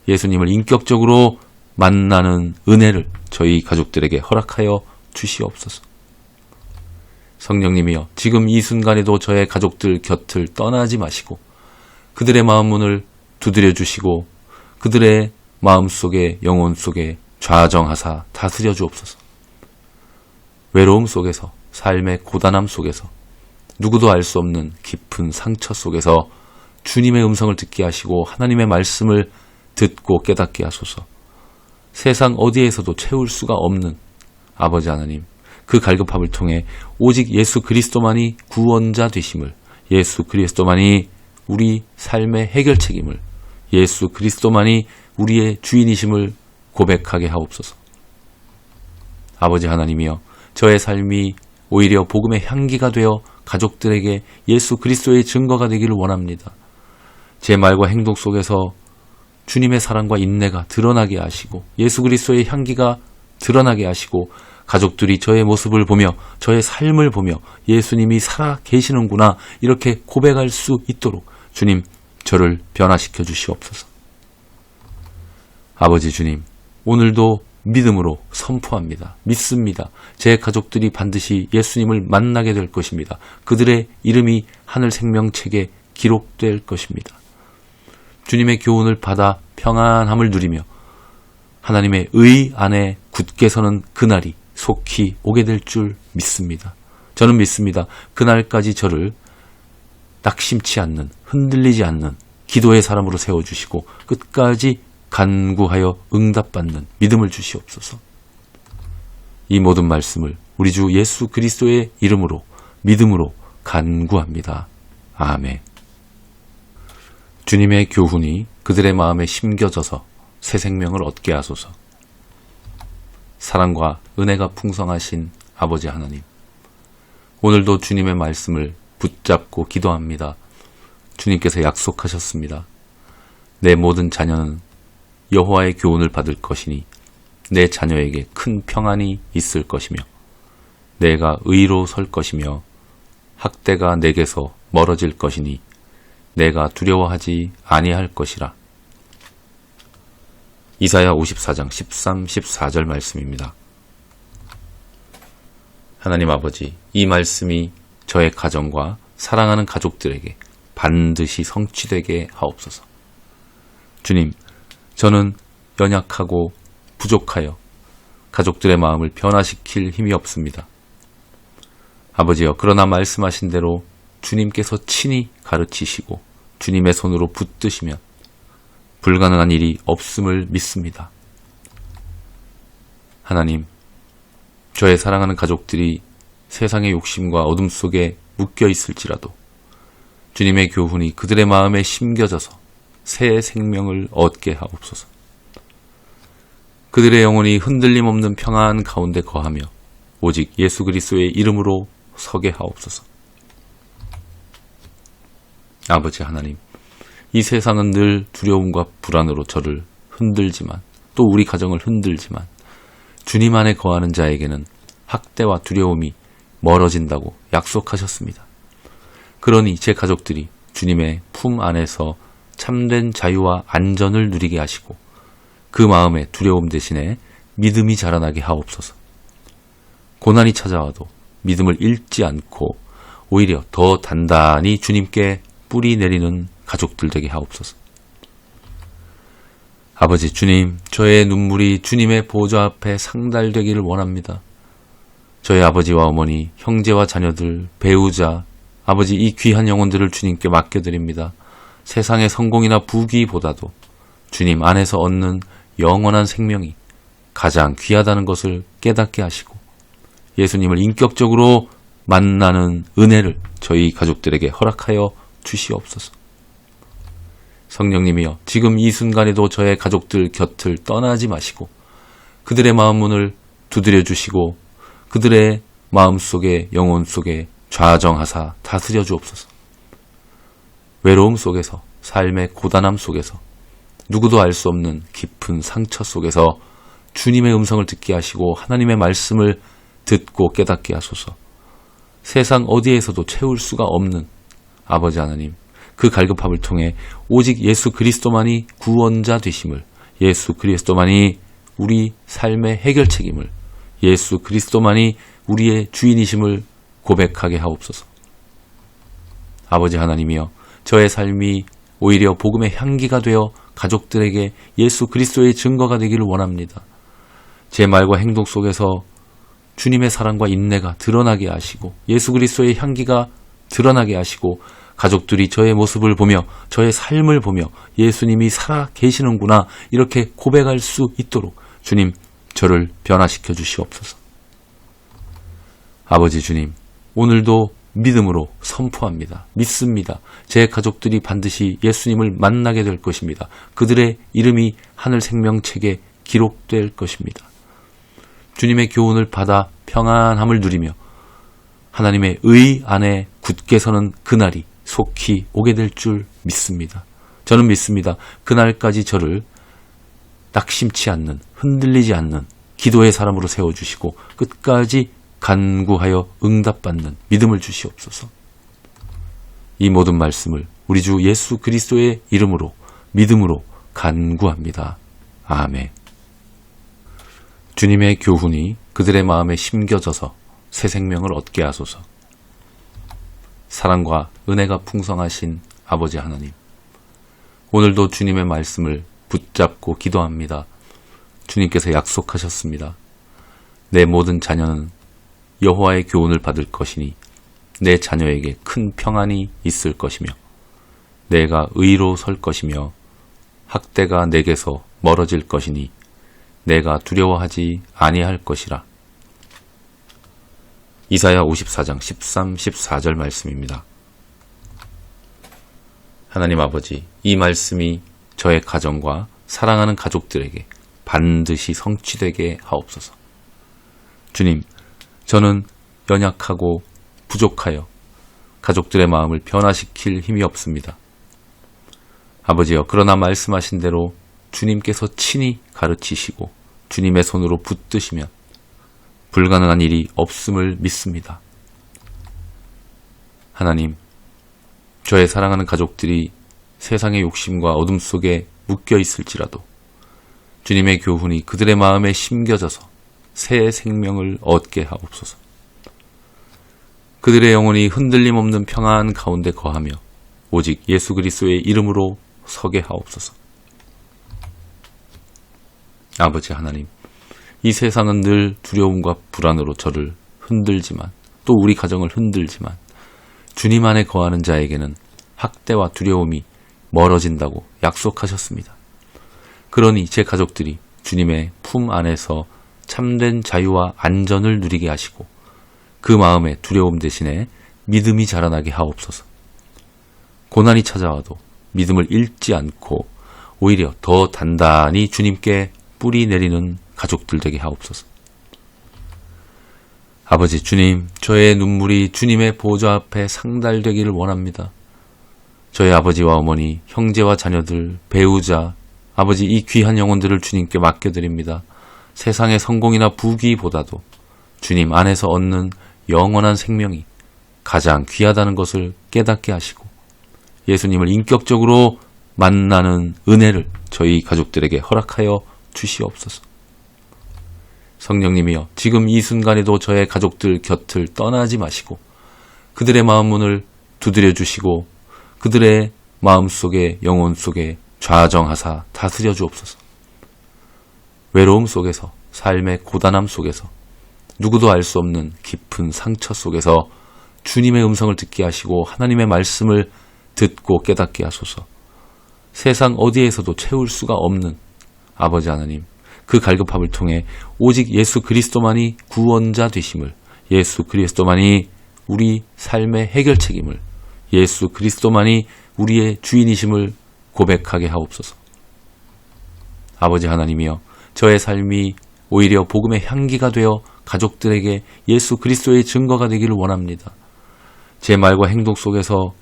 예수님을 인격적으로 만나는 은혜를 저희 가족들에게 허락하여 주시옵소서. 성령님이여, 지금 이 순간에도 저의 가족들 곁을 떠나지 마시고 그들의 마음 문을 두드려 주시고 그들의 마음 속에 영혼 속에 좌정하사 다스려 주옵소서. 외로움 속에서, 삶의 고단함 속에서, 누구도 알 수 없는 깊은 상처 속에서 주님의 음성을 듣게 하시고 하나님의 말씀을 듣고 깨닫게 하소서. 세상 어디에서도 채울 수가 없는 아버지 하나님, 그 갈급함을 통해 오직 예수 그리스도만이 구원자 되심을, 예수 그리스도만이 우리 삶의 해결책임을, 예수 그리스도만이 우리의 주인이심을 고백하게 하옵소서. 아버지 하나님이여, 저의 삶이 오히려 복음의 향기가 되어 가족들에게 예수 그리스도의 증거가 되기를 원합니다. 제 말과 행동 속에서 주님의 사랑과 인내가 드러나게 하시고 예수 그리스도의 향기가 드러나게 하시고 가족들이 저의 모습을 보며 저의 삶을 보며 예수님이 살아 계시는구나 이렇게 고백할 수 있도록 주님 저를 변화시켜 주시옵소서. 아버지 주님, 오늘도 믿음으로 선포합니다. 믿습니다. 제 가족들이 반드시 예수님을 만나게 될 것입니다. 그들의 이름이 하늘 생명책에 기록될 것입니다. 주님의 교훈을 받아 평안함을 누리며 하나님의 의 안에 굳게 서는 그날이 속히 오게 될 줄 믿습니다. 저는 믿습니다. 그날까지 저를 낙심치 않는, 흔들리지 않는 기도의 사람으로 세워주시고 끝까지 간구하여 응답받는 믿음을 주시옵소서. 이 모든 말씀을 우리 주 예수 그리스도의 이름으로 믿음으로 간구합니다. 아멘. 주님의 교훈이 그들의 마음에 심겨져서 새 생명을 얻게 하소서. 사랑과 은혜가 풍성하신 아버지 하나님, 오늘도 주님의 말씀을 붙잡고 기도합니다. 주님께서 약속하셨습니다. 내 모든 자녀는 여호와의 교훈을 받을 것이니 내 자녀에게 큰 평안이 있을 것이며 내가 의로 설 것이며 학대가 내게서 멀어질 것이니 내가 두려워하지 아니할 것이라. 이사야 54장 13, 14절 말씀입니다. 하나님 아버지, 이 말씀이 저의 가정과 사랑하는 가족들에게 반드시 성취되게 하옵소서. 주님, 저는 연약하고 부족하여 가족들의 마음을 변화시킬 힘이 없습니다. 아버지여, 그러나 말씀하신 대로 주님께서 친히 가르치시고 주님의 손으로 붙드시면 불가능한 일이 없음을 믿습니다. 하나님, 저의 사랑하는 가족들이 세상의 욕심과 어둠 속에 묶여 있을지라도 주님의 교훈이 그들의 마음에 심겨져서 새 생명을 얻게 하옵소서. 그들의 영혼이 흔들림 없는 평안 가운데 거하며 오직 예수 그리스도의 이름으로 서게 하옵소서. 아버지 하나님, 이 세상은 늘 두려움과 불안으로 저를 흔들지만 또 우리 가정을 흔들지만 주님 안에 거하는 자에게는 학대와 두려움이 멀어진다고 약속하셨습니다. 그러니 제 가족들이 주님의 품 안에서 참된 자유와 안전을 누리게 하시고 그 마음에 두려움 대신에 믿음이 자라나게 하옵소서. 고난이 찾아와도 믿음을 잃지 않고 오히려 더 단단히 주님께 뿌리 내리는 가족들 되게 하옵소서. 아버지 주님, 저의 눈물이 주님의 보좌 앞에 상달되기를 원합니다. 저희 아버지와 어머니, 형제와 자녀들, 배우자, 아버지 이 귀한 영혼들을 주님께 맡겨드립니다. 세상의 성공이나 부귀보다도 주님 안에서 얻는 영원한 생명이 가장 귀하다는 것을 깨닫게 하시고 예수님을 인격적으로 만나는 은혜를 저희 가족들에게 허락하여 주시옵소서. 성령님이여, 지금 이 순간에도 저의 가족들 곁을 떠나지 마시고 그들의 마음 문을 두드려 주시고 그들의 마음속에 영혼 속에 좌정하사 다스려 주옵소서. 외로움 속에서, 삶의 고단함 속에서, 누구도 알 수 없는 깊은 상처 속에서 주님의 음성을 듣게 하시고 하나님의 말씀을 듣고 깨닫게 하소서. 세상 어디에서도 채울 수가 없는 아버지 하나님, 그 갈급함을 통해 오직 예수 그리스도만이 구원자 되심을, 예수 그리스도만이 우리 삶의 해결책임을, 예수 그리스도만이 우리의 주인이심을 고백하게 하옵소서. 아버지 하나님이여, 저의 삶이 오히려 복음의 향기가 되어 가족들에게 예수 그리스도의 증거가 되기를 원합니다. 제 말과 행동 속에서 주님의 사랑과 인내가 드러나게 하시고 예수 그리스도의 향기가 드러나게 하시고 가족들이 저의 모습을 보며 저의 삶을 보며 예수님이 살아 계시는구나 이렇게 고백할 수 있도록 주님, 저를 변화시켜 주시옵소서. 아버지 주님, 오늘도 믿음으로 선포합니다. 믿습니다. 제 가족들이 반드시 예수님을 만나게 될 것입니다. 그들의 이름이 하늘 생명책에 기록될 것입니다. 주님의 교훈을 받아 평안함을 누리며 하나님의 의 안에 굳게 서는 그날이 속히 오게 될 줄 믿습니다. 저는 믿습니다. 그날까지 저를 낙심치 않는, 흔들리지 않는 기도의 사람으로 세워주시고 끝까지 간구하여 응답받는 믿음을 주시옵소서. 이 모든 말씀을 우리 주 예수 그리스도의 이름으로 믿음으로 간구합니다. 아멘. 주님의 교훈이 그들의 마음에 심겨져서 새 생명을 얻게 하소서. 사랑과 은혜가 풍성하신 아버지 하나님, 오늘도 주님의 말씀을 붙잡고 기도합니다. 주님께서 약속하셨습니다. 내 모든 자녀는 여호와의 교훈을 받을 것이니 내 자녀에게 큰 평안이 있을 것이며 내가 의로 설 것이며 학대가 내게서 멀어질 것이니 내가 두려워하지 아니할 것이라. 이사야 54장 13, 14절 말씀입니다. 하나님 아버지, 이 말씀이 저의 가정과 사랑하는 가족들에게 반드시 성취되게 하옵소서. 주님, 저는 연약하고 부족하여 가족들의 마음을 변화시킬 힘이 없습니다. 아버지여, 그러나 말씀하신 대로 주님께서 친히 가르치시고 주님의 손으로 붙드시면 불가능한 일이 없음을 믿습니다. 하나님, 저의 사랑하는 가족들이 세상의 욕심과 어둠 속에 묶여 있을지라도 주님의 교훈이 그들의 마음에 심겨져서 새 생명을 얻게 하옵소서. 그들의 영혼이 흔들림 없는 평안 가운데 거하며 오직 예수 그리스도의 이름으로 서게 하옵소서. 아버지 하나님, 이 세상은 늘 두려움과 불안으로 저를 흔들지만 또 우리 가정을 흔들지만 주님 안에 거하는 자에게는 학대와 두려움이 멀어진다고 약속하셨습니다. 그러니 제 가족들이 주님의 품 안에서 참된 자유와 안전을 누리게 하시고 그 마음에 두려움 대신에 믿음이 자라나게 하옵소서. 고난이 찾아와도 믿음을 잃지 않고 오히려 더 단단히 주님께 뿌리 내리는 가족들 되게 하옵소서. 아버지 주님, 저의 눈물이 주님의 보좌 앞에 상달되기를 원합니다. 저의 아버지와 어머니, 형제와 자녀들, 배우자, 아버지 이 귀한 영혼들을 주님께 맡겨드립니다. 세상의 성공이나 부귀보다도 주님 안에서 얻는 영원한 생명이 가장 귀하다는 것을 깨닫게 하시고 예수님을 인격적으로 만나는 은혜를 저희 가족들에게 허락하여 주시옵소서. 성령님이여, 지금 이 순간에도 저의 가족들 곁을 떠나지 마시고 그들의 마음 문을 두드려 주시고 그들의 마음속에 영혼 속에 좌정하사 다스려 주옵소서. 외로움 속에서, 삶의 고단함 속에서, 누구도 알 수 없는 깊은 상처 속에서 주님의 음성을 듣게 하시고 하나님의 말씀을 듣고 깨닫게 하소서. 세상 어디에서도 채울 수가 없는 아버지 하나님, 그 갈급함을 통해 오직 예수 그리스도만이 구원자 되심을, 예수 그리스도만이 우리 삶의 해결책임을, 예수 그리스도만이 우리의 주인이심을 고백하게 하옵소서. 아버지 하나님이여, 저의 삶이 오히려 복음의 향기가 되어 가족들에게 예수 그리스도의 증거가 되기를 원합니다. 제 말과 행동 속에서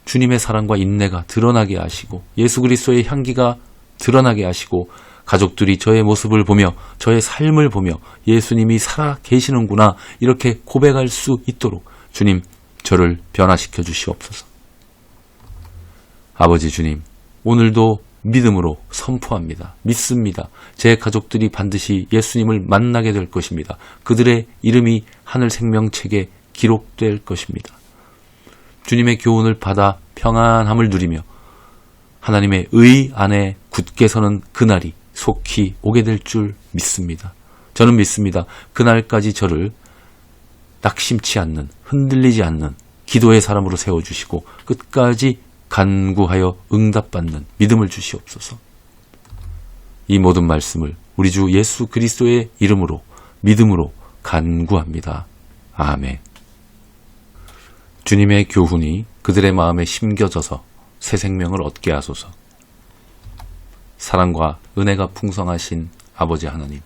주님의 사랑과 인내가 드러나게 하시고 예수 그리스도의 향기가 드러나게 하시고 가족들이 저의 모습을 보며 저의 삶을 보며 예수님이 살아 계시는구나 이렇게 고백할 수 있도록 주님, 저를 변화시켜 주시옵소서. 아버지 주님, 오늘도 믿음으로 선포합니다. 믿습니다. 제 가족들이 반드시 예수님을 만나게 될 것입니다. 그들의 이름이 하늘 생명책에 기록될 것입니다. 주님의 교훈을 받아 평안함을 누리며 하나님의 의 안에 굳게 서는 그날이 속히 오게 될 줄 믿습니다. 저는 믿습니다. 그날까지 저를 낙심치 않는, 흔들리지 않는 기도의 사람으로 세워주시고 끝까지 간구하여 응답받는 믿음을 주시옵소서. 이 모든 말씀을 우리 주 예수 그리스도의 이름으로 믿음으로 간구합니다. 아멘. 주님의 교훈이 그들의 마음에 심겨져서 새 생명을 얻게 하소서. 사랑과 은혜가 풍성하신 아버지 하나님,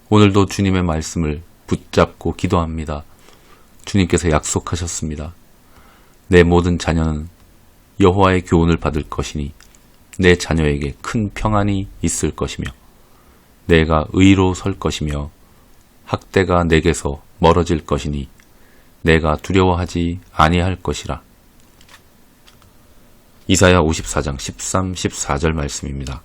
오늘도 주님의 말씀을 붙잡고 기도합니다. 주님께서 약속하셨습니다. 내 모든 자녀는 여호와의 교훈을 받을 것이니 내 자녀에게 큰 평안이 있을 것이며 내가 의로 설 것이며 학대가 내게서 멀어질 것이니 내가 두려워하지 아니할 것이라. 이사야 54장 13, 14절 말씀입니다.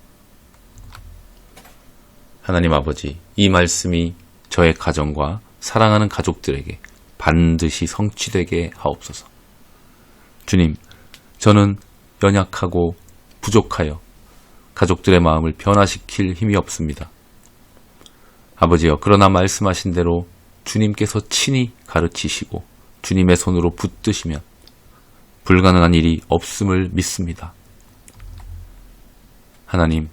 하나님 아버지, 이 말씀이 저의 가정과 사랑하는 가족들에게 반드시 성취되게 하옵소서. 주님, 저는 연약하고 부족하여 가족들의 마음을 변화시킬 힘이 없습니다. 아버지여, 그러나 말씀하신 대로 주님께서 친히 가르치시고 주님의 손으로 붙드시면 불가능한 일이 없음을 믿습니다. 하나님,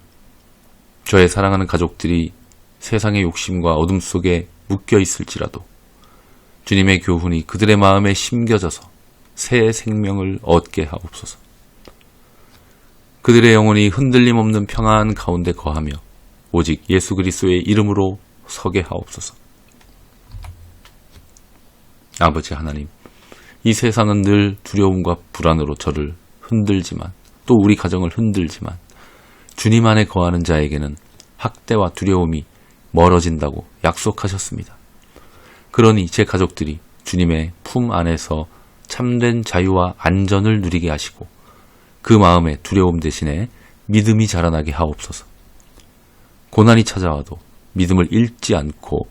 저의 사랑하는 가족들이 세상의 욕심과 어둠 속에 묶여 있을지라도 주님의 교훈이 그들의 마음에 심겨져서 새 생명을 얻게 하옵소서. 그들의 영혼이 흔들림 없는 평안 가운데 거하며 오직 예수 그리스도의 이름으로 서게 하옵소서. 아버지 하나님, 이 세상은 늘 두려움과 불안으로 저를 흔들지만 또 우리 가정을 흔들지만 주님 안에 거하는 자에게는 학대와 두려움이 멀어진다고 약속하셨습니다. 그러니 제 가족들이 주님의 품 안에서 참된 자유와 안전을 누리게 하시고 그 마음에 두려움 대신에 믿음이 자라나게 하옵소서. 고난이 찾아와도 믿음을 잃지 않고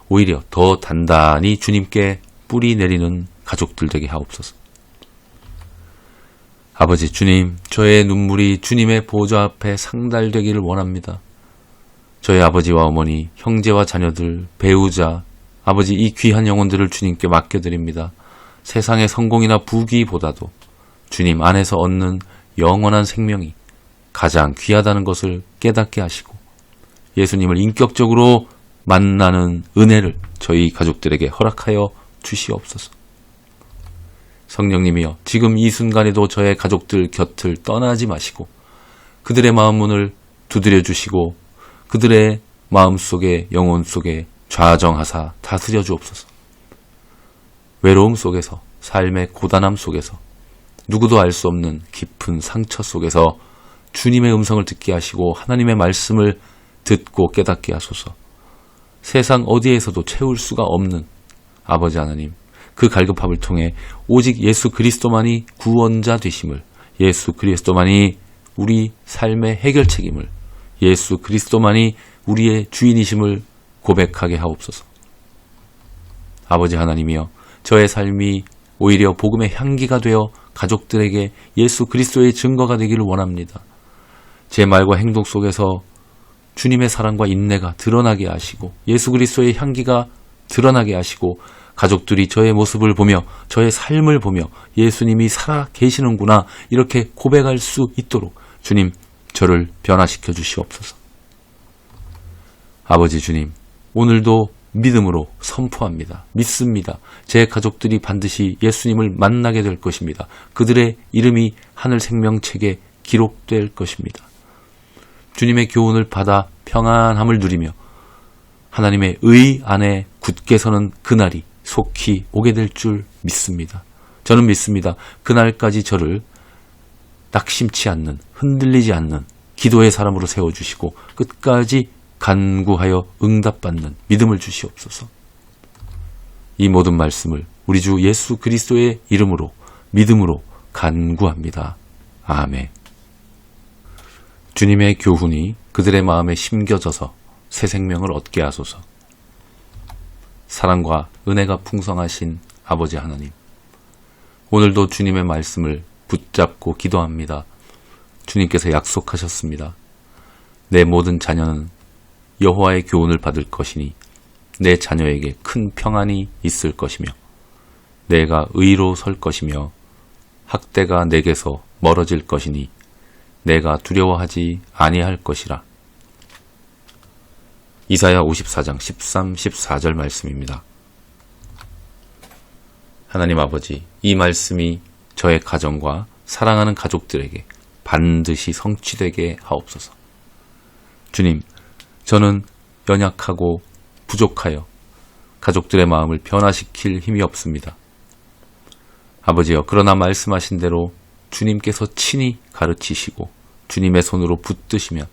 오히려 더 단단히 주님께 뿌리 내리는 가족들 되게 하옵소서. 아버지 주님, 저의 눈물이 주님의 보좌 앞에 상달되기를 원합니다. 저의 아버지와 어머니, 형제와 자녀들, 배우자, 아버지 이 귀한 영혼들을 주님께 맡겨드립니다. 세상의 성공이나 부귀보다도 주님 안에서 얻는 영원한 생명이 가장 귀하다는 것을 깨닫게 하시고 예수님을 인격적으로 만나는 은혜를 저희 가족들에게 허락하여 주시옵소서. 성령님이여, 지금 이 순간에도 저의 가족들 곁을 떠나지 마시고 그들의 마음 문을 두드려 주시고 그들의 마음 속에 영혼 속에 좌정하사 다스려 주옵소서. 외로움 속에서, 삶의 고단함 속에서, 누구도 알 수 없는 깊은 상처 속에서 주님의 음성을 듣게 하시고 하나님의 말씀을 듣고 깨닫게 하소서. 세상 어디에서도 채울 수가 없는 아버지 하나님, 그 갈급함을 통해 오직 예수 그리스도만이 구원자 되심을, 예수 그리스도만이 우리 삶의 해결책임을, 예수 그리스도만이 우리의 주인이심을 고백하게 하옵소서. 아버지 하나님이여, 저의 삶이 오히려 복음의 향기가 되어 가족들에게 예수 그리스도의 증거가 되기를 원합니다. 제 말과 행동 속에서 주님의 사랑과 인내가 드러나게 하시고 예수 그리스도의 향기가 드러나게 하시고 가족들이 저의 모습을 보며 저의 삶을 보며 예수님이 살아 계시는구나 이렇게 고백할 수 있도록 주님 저를 변화시켜 주시옵소서. 아버지 주님, 오늘도 믿음으로 선포합니다. 믿습니다. 제 가족들이 반드시 예수님을 만나게 될 것입니다. 그들의 이름이 하늘 생명책에 기록될 것입니다. 주님의 교훈을 받아 평안함을 누리며 하나님의 의 안에 굳게 서는 그날이 속히 오게 될 줄 믿습니다. 저는 믿습니다. 그날까지 저를 낙심치 않는, 흔들리지 않는 기도의 사람으로 세워주시고 끝까지 간구하여 응답받는 믿음을 주시옵소서. 이 모든 말씀을 우리 주 예수 그리스도의 이름으로 믿음으로 간구합니다. 아멘. 주님의 교훈이 그들의 마음에 심겨져서 새 생명을 얻게 하소서. 사랑과 은혜가 풍성하신 아버지 하나님, 오늘도 주님의 말씀을 붙잡고 기도합니다. 주님께서 약속하셨습니다. 내 모든 자녀는 여호와의 교훈을 받을 것이니 내 자녀에게 큰 평안이 있을 것이며 내가 의로 설 것이며 학대가 내게서 멀어질 것이니 내가 두려워하지 아니할 것이라. 이사야 54장 13, 14절 말씀입니다. 하나님 아버지, 이 말씀이 저의 가정과 사랑하는 가족들에게 반드시 성취되게 하옵소서. 주님, 저는 연약하고 부족하여 가족들의 마음을 변화시킬 힘이 없습니다. 아버지여, 그러나 말씀하신 대로 주님께서 친히 가르치시고 주님의 손으로 붙드시면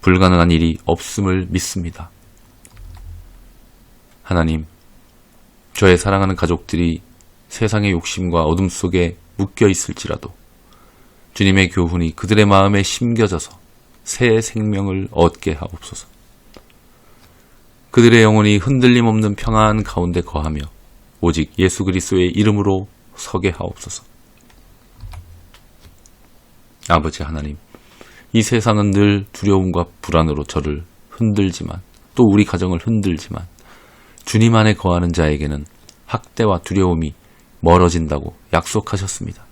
불가능한 일이 없음을 믿습니다. 하나님, 저의 사랑하는 가족들이 세상의 욕심과 어둠 속에 묶여 있을지라도 주님의 교훈이 그들의 마음에 심겨져서 새 생명을 얻게 하옵소서. 그들의 영혼이 흔들림 없는 평안 가운데 거하며 오직 예수 그리스도의 이름으로 서게 하옵소서. 아버지 하나님, 이 세상은 늘 두려움과 불안으로 저를 흔들지만 또 우리 가정을 흔들지만 주님 안에 거하는 자에게는 학대와 두려움이 멀어진다고 약속하셨습니다.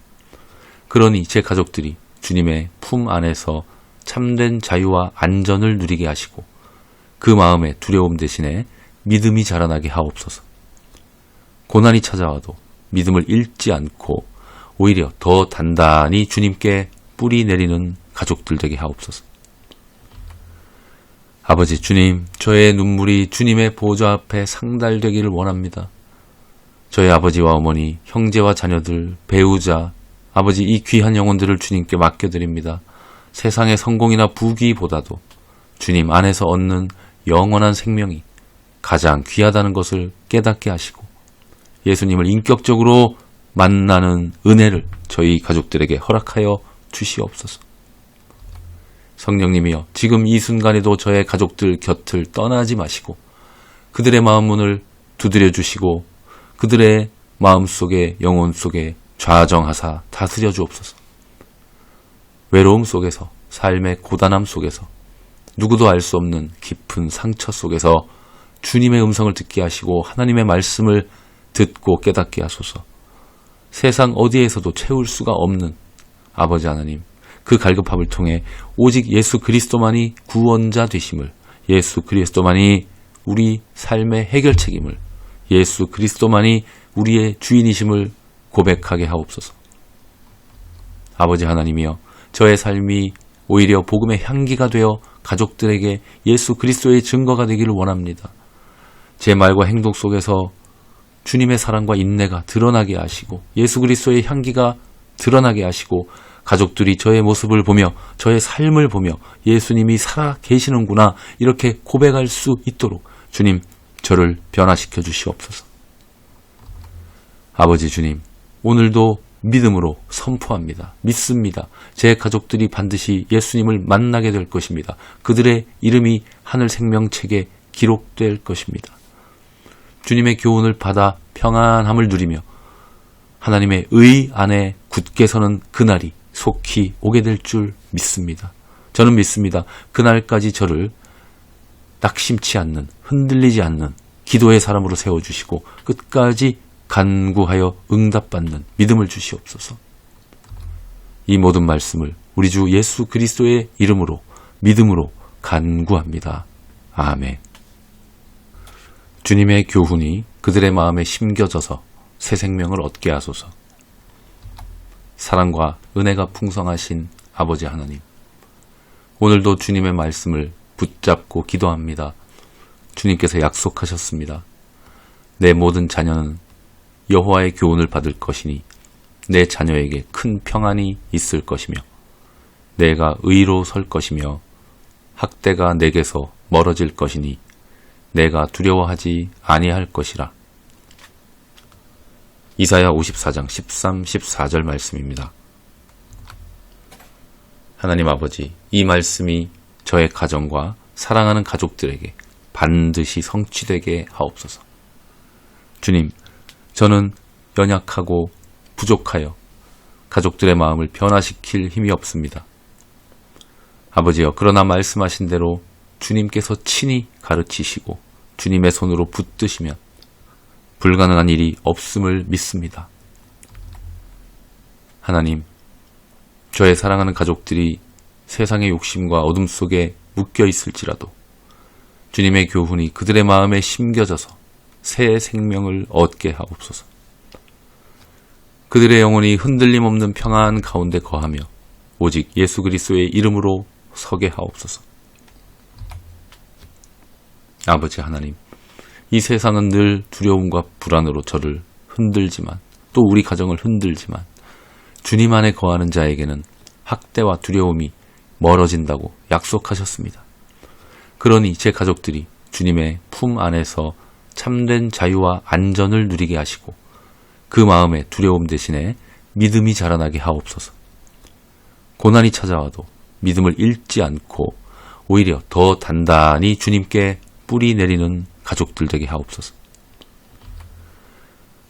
그러니 제 가족들이 주님의 품 안에서 참된 자유와 안전을 누리게 하시고 그 마음에 두려움 대신에 믿음이 자라나게 하옵소서. 고난이 찾아와도 믿음을 잃지 않고 오히려 더 단단히 주님께 뿌리 내리는 가족들 되게 하옵소서. 아버지 주님, 저의 눈물이 주님의 보좌 앞에 상달되기를 원합니다. 저희 아버지와 어머니, 형제와 자녀들, 배우자, 아버지 이 귀한 영혼들을 주님께 맡겨드립니다. 세상의 성공이나 부귀보다도 주님 안에서 얻는 영원한 생명이 가장 귀하다는 것을 깨닫게 하시고 예수님을 인격적으로 만나는 은혜를 저희 가족들에게 허락하여 주시옵소서. 성령님이여, 지금 이 순간에도 저의 가족들 곁을 떠나지 마시고 그들의 마음 문을 두드려 주시고 그들의 마음속에 영혼 속에 좌정하사 다스려 주옵소서. 외로움 속에서, 삶의 고단함 속에서, 누구도 알 수 없는 깊은 상처 속에서 주님의 음성을 듣게 하시고 하나님의 말씀을 듣고 깨닫게 하소서. 세상 어디에서도 채울 수가 없는 아버지 하나님, 그 갈급함을 통해 오직 예수 그리스도만이 구원자 되심을, 예수 그리스도만이 우리 삶의 해결책임을, 예수 그리스도만이 우리의 주인이심을 고백하게 하옵소서. 아버지 하나님이여, 저의 삶이 오히려 복음의 향기가 되어 가족들에게 예수 그리스도의 증거가 되기를 원합니다. 제 말과 행동 속에서 주님의 사랑과 인내가 드러나게 하시고 예수 그리스도의 향기가 드러나게 하시고 가족들이 저의 모습을 보며 저의 삶을 보며 예수님이 살아 계시는구나 이렇게 고백할 수 있도록 주님 저를 변화시켜 주시옵소서. 아버지 주님, 오늘도 믿음으로 선포합니다. 믿습니다. 제 가족들이 반드시 예수님을 만나게 될 것입니다. 그들의 이름이 하늘 생명책에 기록될 것입니다. 주님의 교훈을 받아 평안함을 누리며 하나님의 의 안에 굳게 서는 그날이 속히 오게 될 줄 믿습니다. 저는 믿습니다. 그날까지 저를 낙심치 않는, 흔들리지 않는 기도의 사람으로 세워주시고 끝까지 간구하여 응답받는 믿음을 주시옵소서. 이 모든 말씀을 우리 주 예수 그리스도의 이름으로 믿음으로 간구합니다. 아멘. 주님의 교훈이 그들의 마음에 심겨져서 새 생명을 얻게 하소서. 사랑과 은혜가 풍성하신 아버지 하나님, 오늘도 주님의 말씀을 붙잡고 기도합니다. 주님께서 약속하셨습니다. 내 모든 자녀는 여호와의 교훈을 받을 것이니 내 자녀에게 큰 평안이 있을 것이며 내가 의로 설 것이며 학대가 내게서 멀어질 것이니 내가 두려워하지 아니할 것이라. 이사야 54장 13, 14절 말씀입니다. 하나님 아버지, 이 말씀이 저의 가정과 사랑하는 가족들에게 반드시 성취되게 하옵소서. 주님, 저는 연약하고 부족하여 가족들의 마음을 변화시킬 힘이 없습니다. 아버지여, 그러나 말씀하신 대로 주님께서 친히 가르치시고 주님의 손으로 붙드시면 불가능한 일이 없음을 믿습니다. 하나님, 저의 사랑하는 가족들이 세상의 욕심과 어둠 속에 묶여 있을지라도 주님의 교훈이 그들의 마음에 심겨져서 새 생명을 얻게 하옵소서. 그들의 영혼이 흔들림 없는 평안 가운데 거하며 오직 예수 그리스도의 이름으로 서게 하옵소서. 아버지 하나님, 이 세상은 늘 두려움과 불안으로 저를 흔들지만 또 우리 가정을 흔들지만 주님 안에 거하는 자에게는 학대와 두려움이 멀어진다고 약속하셨습니다. 그러니 제 가족들이 주님의 품 안에서 참된 자유와 안전을 누리게 하시고 그 마음에 두려움 대신에 믿음이 자라나게 하옵소서. 고난이 찾아와도 믿음을 잃지 않고 오히려 더 단단히 주님께 뿌리 내리는 가족들 되게 하옵소서.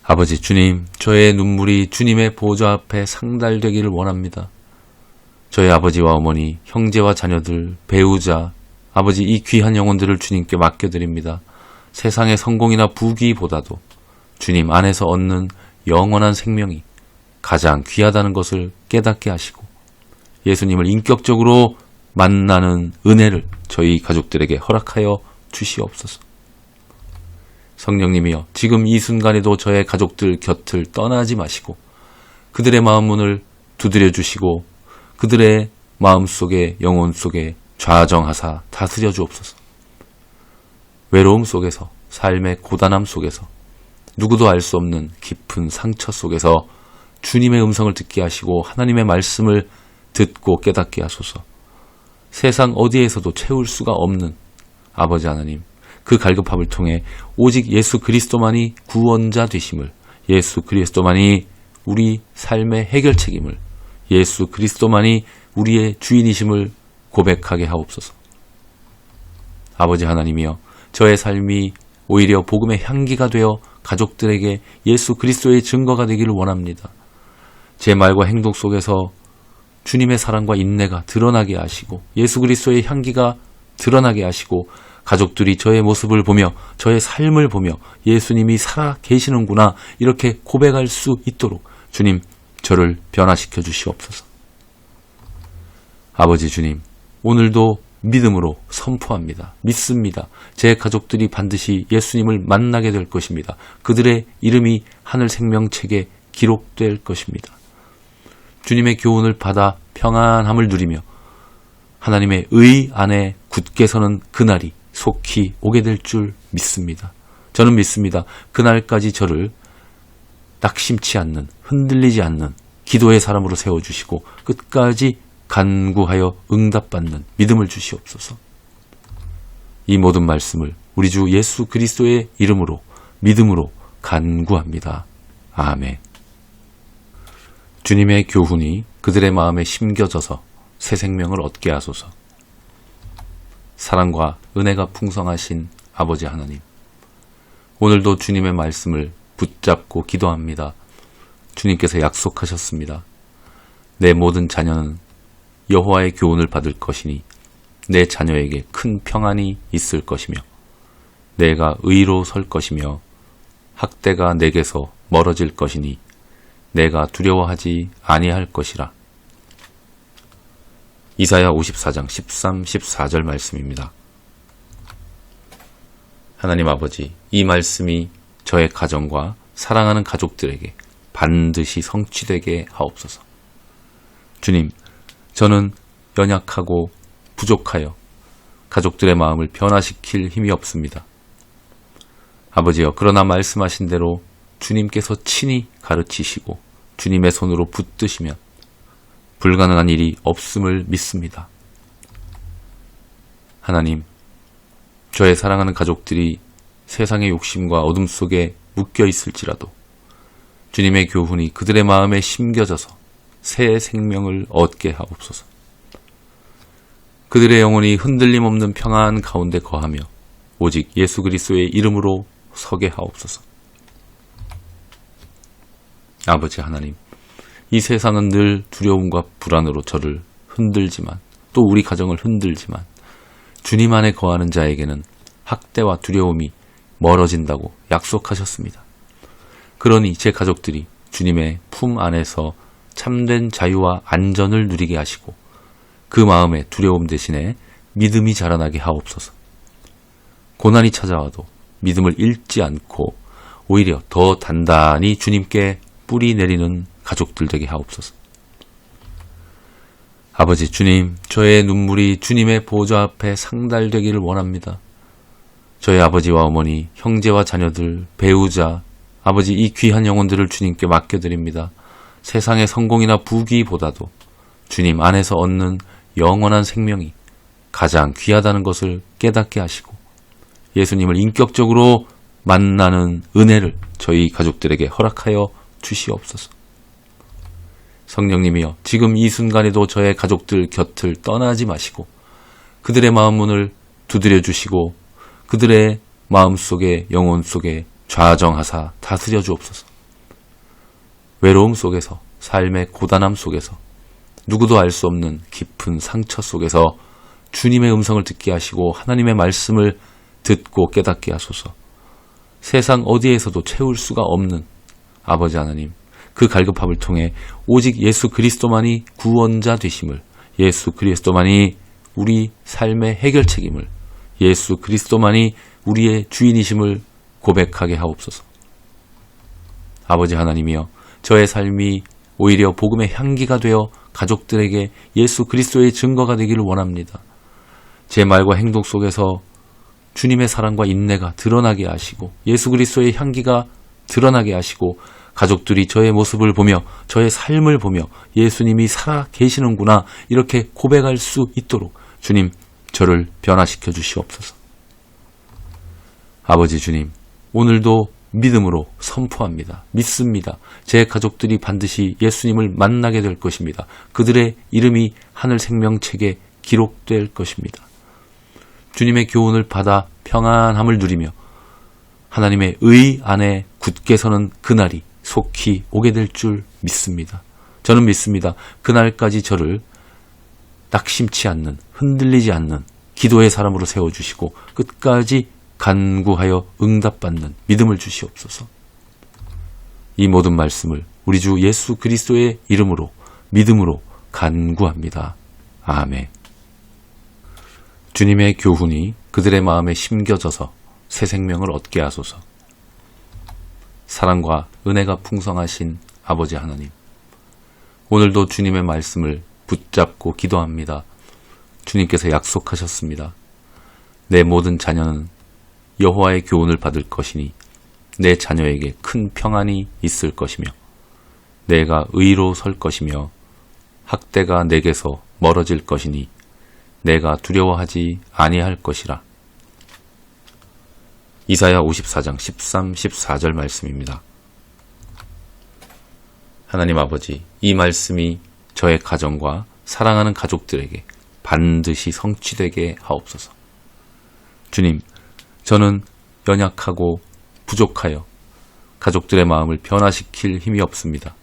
아버지 주님, 저의 눈물이 주님의 보좌 앞에 상달되기를 원합니다. 저희 아버지와 어머니, 형제와 자녀들, 배우자, 아버지, 이 귀한 영혼들을 주님께 맡겨드립니다. 세상의 성공이나 부귀보다도 주님 안에서 얻는 영원한 생명이 가장 귀하다는 것을 깨닫게 하시고 예수님을 인격적으로 만나는 은혜를 저희 가족들에게 허락하여 주시옵소서. 성령님이여, 지금 이 순간에도 저의 가족들 곁을 떠나지 마시고 그들의 마음 문을 두드려 주시고 그들의 마음 속에, 영혼 속에 좌정하사 다스려 주옵소서. 외로움 속에서, 삶의 고단함 속에서, 누구도 알 수 없는 깊은 상처 속에서 주님의 음성을 듣게 하시고 하나님의 말씀을 듣고 깨닫게 하소서. 세상 어디에서도 채울 수가 없는 아버지 하나님, 그 갈급함을 통해 오직 예수 그리스도만이 구원자 되심을, 예수 그리스도만이 우리 삶의 해결책임을, 예수 그리스도만이 우리의 주인이심을 고백하게 하옵소서. 아버지 하나님이여, 저의 삶이 오히려 복음의 향기가 되어 가족들에게 예수 그리스도의 증거가 되기를 원합니다. 제 말과 행동 속에서 주님의 사랑과 인내가 드러나게 하시고 예수 그리스도의 향기가 드러나게 하시고 가족들이 저의 모습을 보며 저의 삶을 보며 예수님이 살아 계시는구나 이렇게 고백할 수 있도록 주님, 저를 변화시켜 주시옵소서. 아버지 주님, 오늘도 믿음으로 선포합니다. 믿습니다. 제 가족들이 반드시 예수님을 만나게 될 것입니다. 그들의 이름이 하늘 생명책에 기록될 것입니다. 주님의 교훈을 받아 평안함을 누리며 하나님의 의 안에 굳게 서는 그날이 속히 오게 될 줄 믿습니다. 저는 믿습니다. 그날까지 저를 낙심치 않는, 흔들리지 않는 기도의 사람으로 세워주시고 끝까지 간구하여 응답받는 믿음을 주시옵소서. 이 모든 말씀을 우리 주 예수 그리스도의 이름으로 믿음으로 간구합니다. 아멘. 주님의 교훈이 그들의 마음에 심겨져서 새 생명을 얻게 하소서. 사랑과 은혜가 풍성하신 아버지 하나님, 오늘도 주님의 말씀을 붙잡고 기도합니다. 주님께서 약속하셨습니다. 내 모든 자녀는 여호와의 교훈을 받을 것이니 내 자녀에게 큰 평안이 있을 것이며 내가 의로 설 것이며 학대가 내게서 멀어질 것이니 내가 두려워하지 아니할 것이라. 이사야 54장 13, 14절 말씀입니다. 하나님 아버지, 이 말씀이 저의 가정과 사랑하는 가족들에게 반드시 성취되게 하옵소서. 주님, 저는 연약하고 부족하여 가족들의 마음을 변화시킬 힘이 없습니다. 아버지여, 그러나 말씀하신 대로 주님께서 친히 가르치시고 주님의 손으로 붙드시면 불가능한 일이 없음을 믿습니다. 하나님, 저의 사랑하는 가족들이 세상의 욕심과 어둠 속에 묶여 있을지라도 주님의 교훈이 그들의 마음에 심겨져서 새 생명을 얻게 하옵소서. 그들의 영혼이 흔들림 없는 평안 가운데 거하며 오직 예수 그리스도의 이름으로 서게 하옵소서. 아버지 하나님, 이 세상은 늘 두려움과 불안으로 저를 흔들지만 또 우리 가정을 흔들지만 주님 안에 거하는 자에게는 학대와 두려움이 멀어진다고 약속하셨습니다. 그러니 제 가족들이 주님의 품 안에서 참된 자유와 안전을 누리게 하시고 그 마음에 두려움 대신에 믿음이 자라나게 하옵소서. 고난이 찾아와도 믿음을 잃지 않고 오히려 더 단단히 주님께 뿌리 내리는 가족들 되게 하옵소서. 아버지 주님, 저의 눈물이 주님의 보좌 앞에 상달되기를 원합니다. 저의 아버지와 어머니, 형제와 자녀들, 배우자, 아버지 이 귀한 영혼들을 주님께 맡겨드립니다. 세상의 성공이나 부귀보다도 주님 안에서 얻는 영원한 생명이 가장 귀하다는 것을 깨닫게 하시고 예수님을 인격적으로 만나는 은혜를 저희 가족들에게 허락하여 주시옵소서. 성령님이여, 지금 이 순간에도 저의 가족들 곁을 떠나지 마시고 그들의 마음 문을 두드려 주시고 그들의 마음 속에, 영혼 속에 좌정하사 다스려 주옵소서. 외로움 속에서, 삶의 고단함 속에서, 누구도 알 수 없는 깊은 상처 속에서 주님의 음성을 듣게 하시고 하나님의 말씀을 듣고 깨닫게 하소서. 세상 어디에서도 채울 수가 없는 아버지 하나님, 그 갈급함을 통해 오직 예수 그리스도만이 구원자 되심을, 예수 그리스도만이 우리 삶의 해결책임을, 예수 그리스도만이 우리의 주인이심을 고백하게 하옵소서. 아버지 하나님이여, 저의 삶이 오히려 복음의 향기가 되어 가족들에게 예수 그리스도의 증거가 되기를 원합니다. 제 말과 행동 속에서 주님의 사랑과 인내가 드러나게 하시고 예수 그리스도의 향기가 드러나게 하시고 가족들이 저의 모습을 보며 저의 삶을 보며 예수님이 살아 계시는구나 이렇게 고백할 수 있도록 주님 저를 변화시켜 주시옵소서. 아버지 주님, 오늘도 믿음으로 선포합니다. 믿습니다. 제 가족들이 반드시 예수님을 만나게 될 것입니다. 그들의 이름이 하늘 생명책에 기록될 것입니다. 주님의 교훈을 받아 평안함을 누리며 하나님의 의 안에 굳게 서는 그날이 속히 오게 될 줄 믿습니다. 저는 믿습니다. 그날까지 저를 낙심치 않는, 흔들리지 않는 기도의 사람으로 세워주시고 끝까지 간구하여 응답받는 믿음을 주시옵소서. 이 모든 말씀을 우리 주 예수 그리스도의 이름으로 믿음으로 간구합니다. 아멘. 주님의 교훈이 그들의 마음에 심겨져서 새 생명을 얻게 하소서. 사랑과 은혜가 풍성하신 아버지 하나님, 오늘도 주님의 말씀을 붙잡고 기도합니다. 주님께서 약속하셨습니다. 내 모든 자녀는 여호와의 교훈을 받을 것이니 내 자녀에게 큰 평안이 있을 것이며 내가 의로 설 것이며 학대가 내게서 멀어질 것이니 내가 두려워하지 아니할 것이라. 이사야 54장 13, 14절 말씀입니다. 하나님 아버지, 이 말씀이 저의 가정과 사랑하는 가족들에게 반드시 성취되게 하옵소서. 주님, 저는 연약하고 부족하여 가족들의 마음을 변화시킬 힘이 없습니다.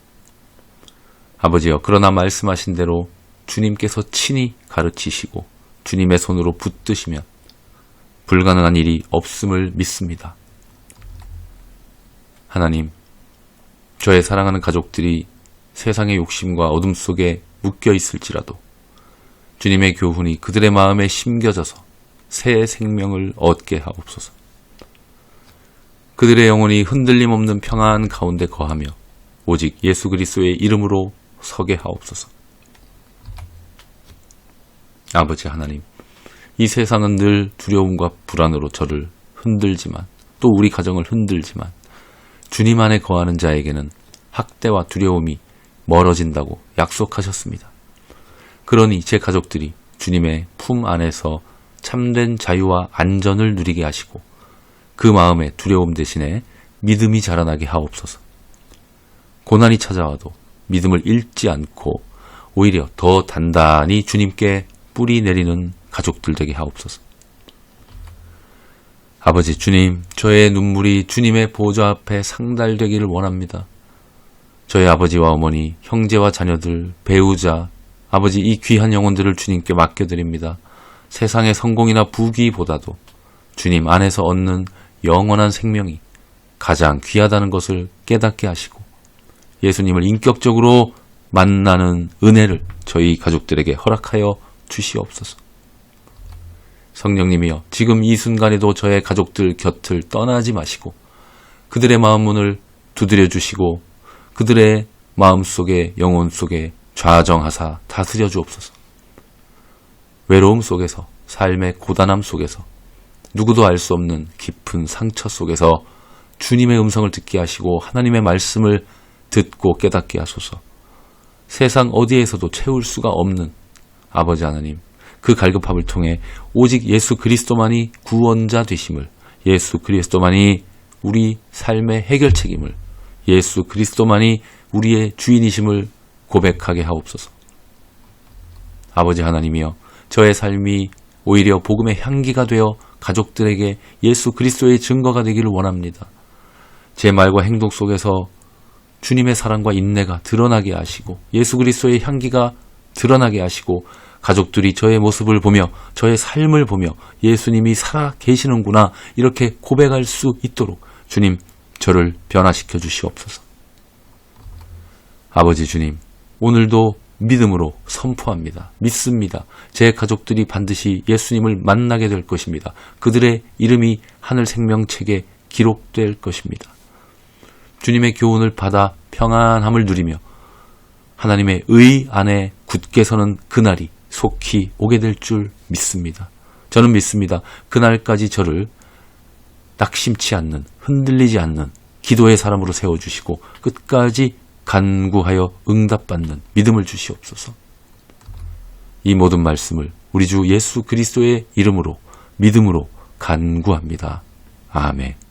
아버지여, 그러나 말씀하신 대로 주님께서 친히 가르치시고 주님의 손으로 붙드시면 불가능한 일이 없음을 믿습니다. 하나님, 저의 사랑하는 가족들이 세상의 욕심과 어둠 속에 묶여 있을지라도 주님의 교훈이 그들의 마음에 심겨져서 새 생명을 얻게 하옵소서. 그들의 영혼이 흔들림 없는 평안 가운데 거하며 오직 예수 그리스도의 이름으로 서게 하옵소서. 아버지 하나님, 이 세상은 늘 두려움과 불안으로 저를 흔들지만 또 우리 가정을 흔들지만 주님 안에 거하는 자에게는 학대와 두려움이 멀어진다고 약속하셨습니다. 그러니 제 가족들이 주님의 품 안에서 참된 자유와 안전을 누리게 하시고 그 마음에 두려움 대신에 믿음이 자라나게 하옵소서. 고난이 찾아와도 믿음을 잃지 않고 오히려 더 단단히 주님께 뿌리 내리는 가족들 되게 하옵소서. 아버지 주님, 저의 눈물이 주님의 보좌 앞에 상달되기를 원합니다. 저의 아버지와 어머니, 형제와 자녀들, 배우자, 아버지 이 귀한 영혼들을 주님께 맡겨드립니다. 세상의 성공이나 부귀보다도 주님 안에서 얻는 영원한 생명이 가장 귀하다는 것을 깨닫게 하시고 예수님을 인격적으로 만나는 은혜를 저희 가족들에게 허락하여 주시옵소서. 성령님이여, 지금 이 순간에도 저의 가족들 곁을 떠나지 마시고 그들의 마음 문을 두드려 주시고 그들의 마음 속에 영혼 속에 좌정하사 다스려 주옵소서. 외로움 속에서, 삶의 고단함 속에서, 누구도 알 수 없는 깊은 상처 속에서 주님의 음성을 듣게 하시고 하나님의 말씀을 듣고 깨닫게 하소서. 세상 어디에서도 채울 수가 없는 아버지 하나님, 그 갈급함을 통해 오직 예수 그리스도만이 구원자 되심을, 예수 그리스도만이 우리 삶의 해결책임을, 예수 그리스도만이 우리의 주인이심을 고백하게 하옵소서. 아버지 하나님이여, 저의 삶이 오히려 복음의 향기가 되어 가족들에게 예수 그리스도의 증거가 되기를 원합니다. 제 말과 행동 속에서 주님의 사랑과 인내가 드러나게 하시고 예수 그리스도의 향기가 드러나게 하시고 가족들이 저의 모습을 보며 저의 삶을 보며 예수님이 살아 계시는구나 이렇게 고백할 수 있도록 주님 저를 변화시켜 주시옵소서. 아버지 주님, 오늘도 믿음으로 선포합니다. 믿습니다. 제 가족들이 반드시 예수님을 만나게 될 것입니다. 그들의 이름이 하늘 생명책에 기록될 것입니다. 주님의 교훈을 받아 평안함을 누리며 하나님의 의 안에 굳게 서는 그날이 속히 오게 될 줄 믿습니다. 저는 믿습니다. 그날까지 저를 낙심치 않는, 흔들리지 않는 기도의 사람으로 세워주시고 끝까지 간구하여 응답받는 믿음을 주시옵소서. 이 모든 말씀을 우리 주 예수 그리스도의 이름으로 믿음으로 간구합니다. 아멘.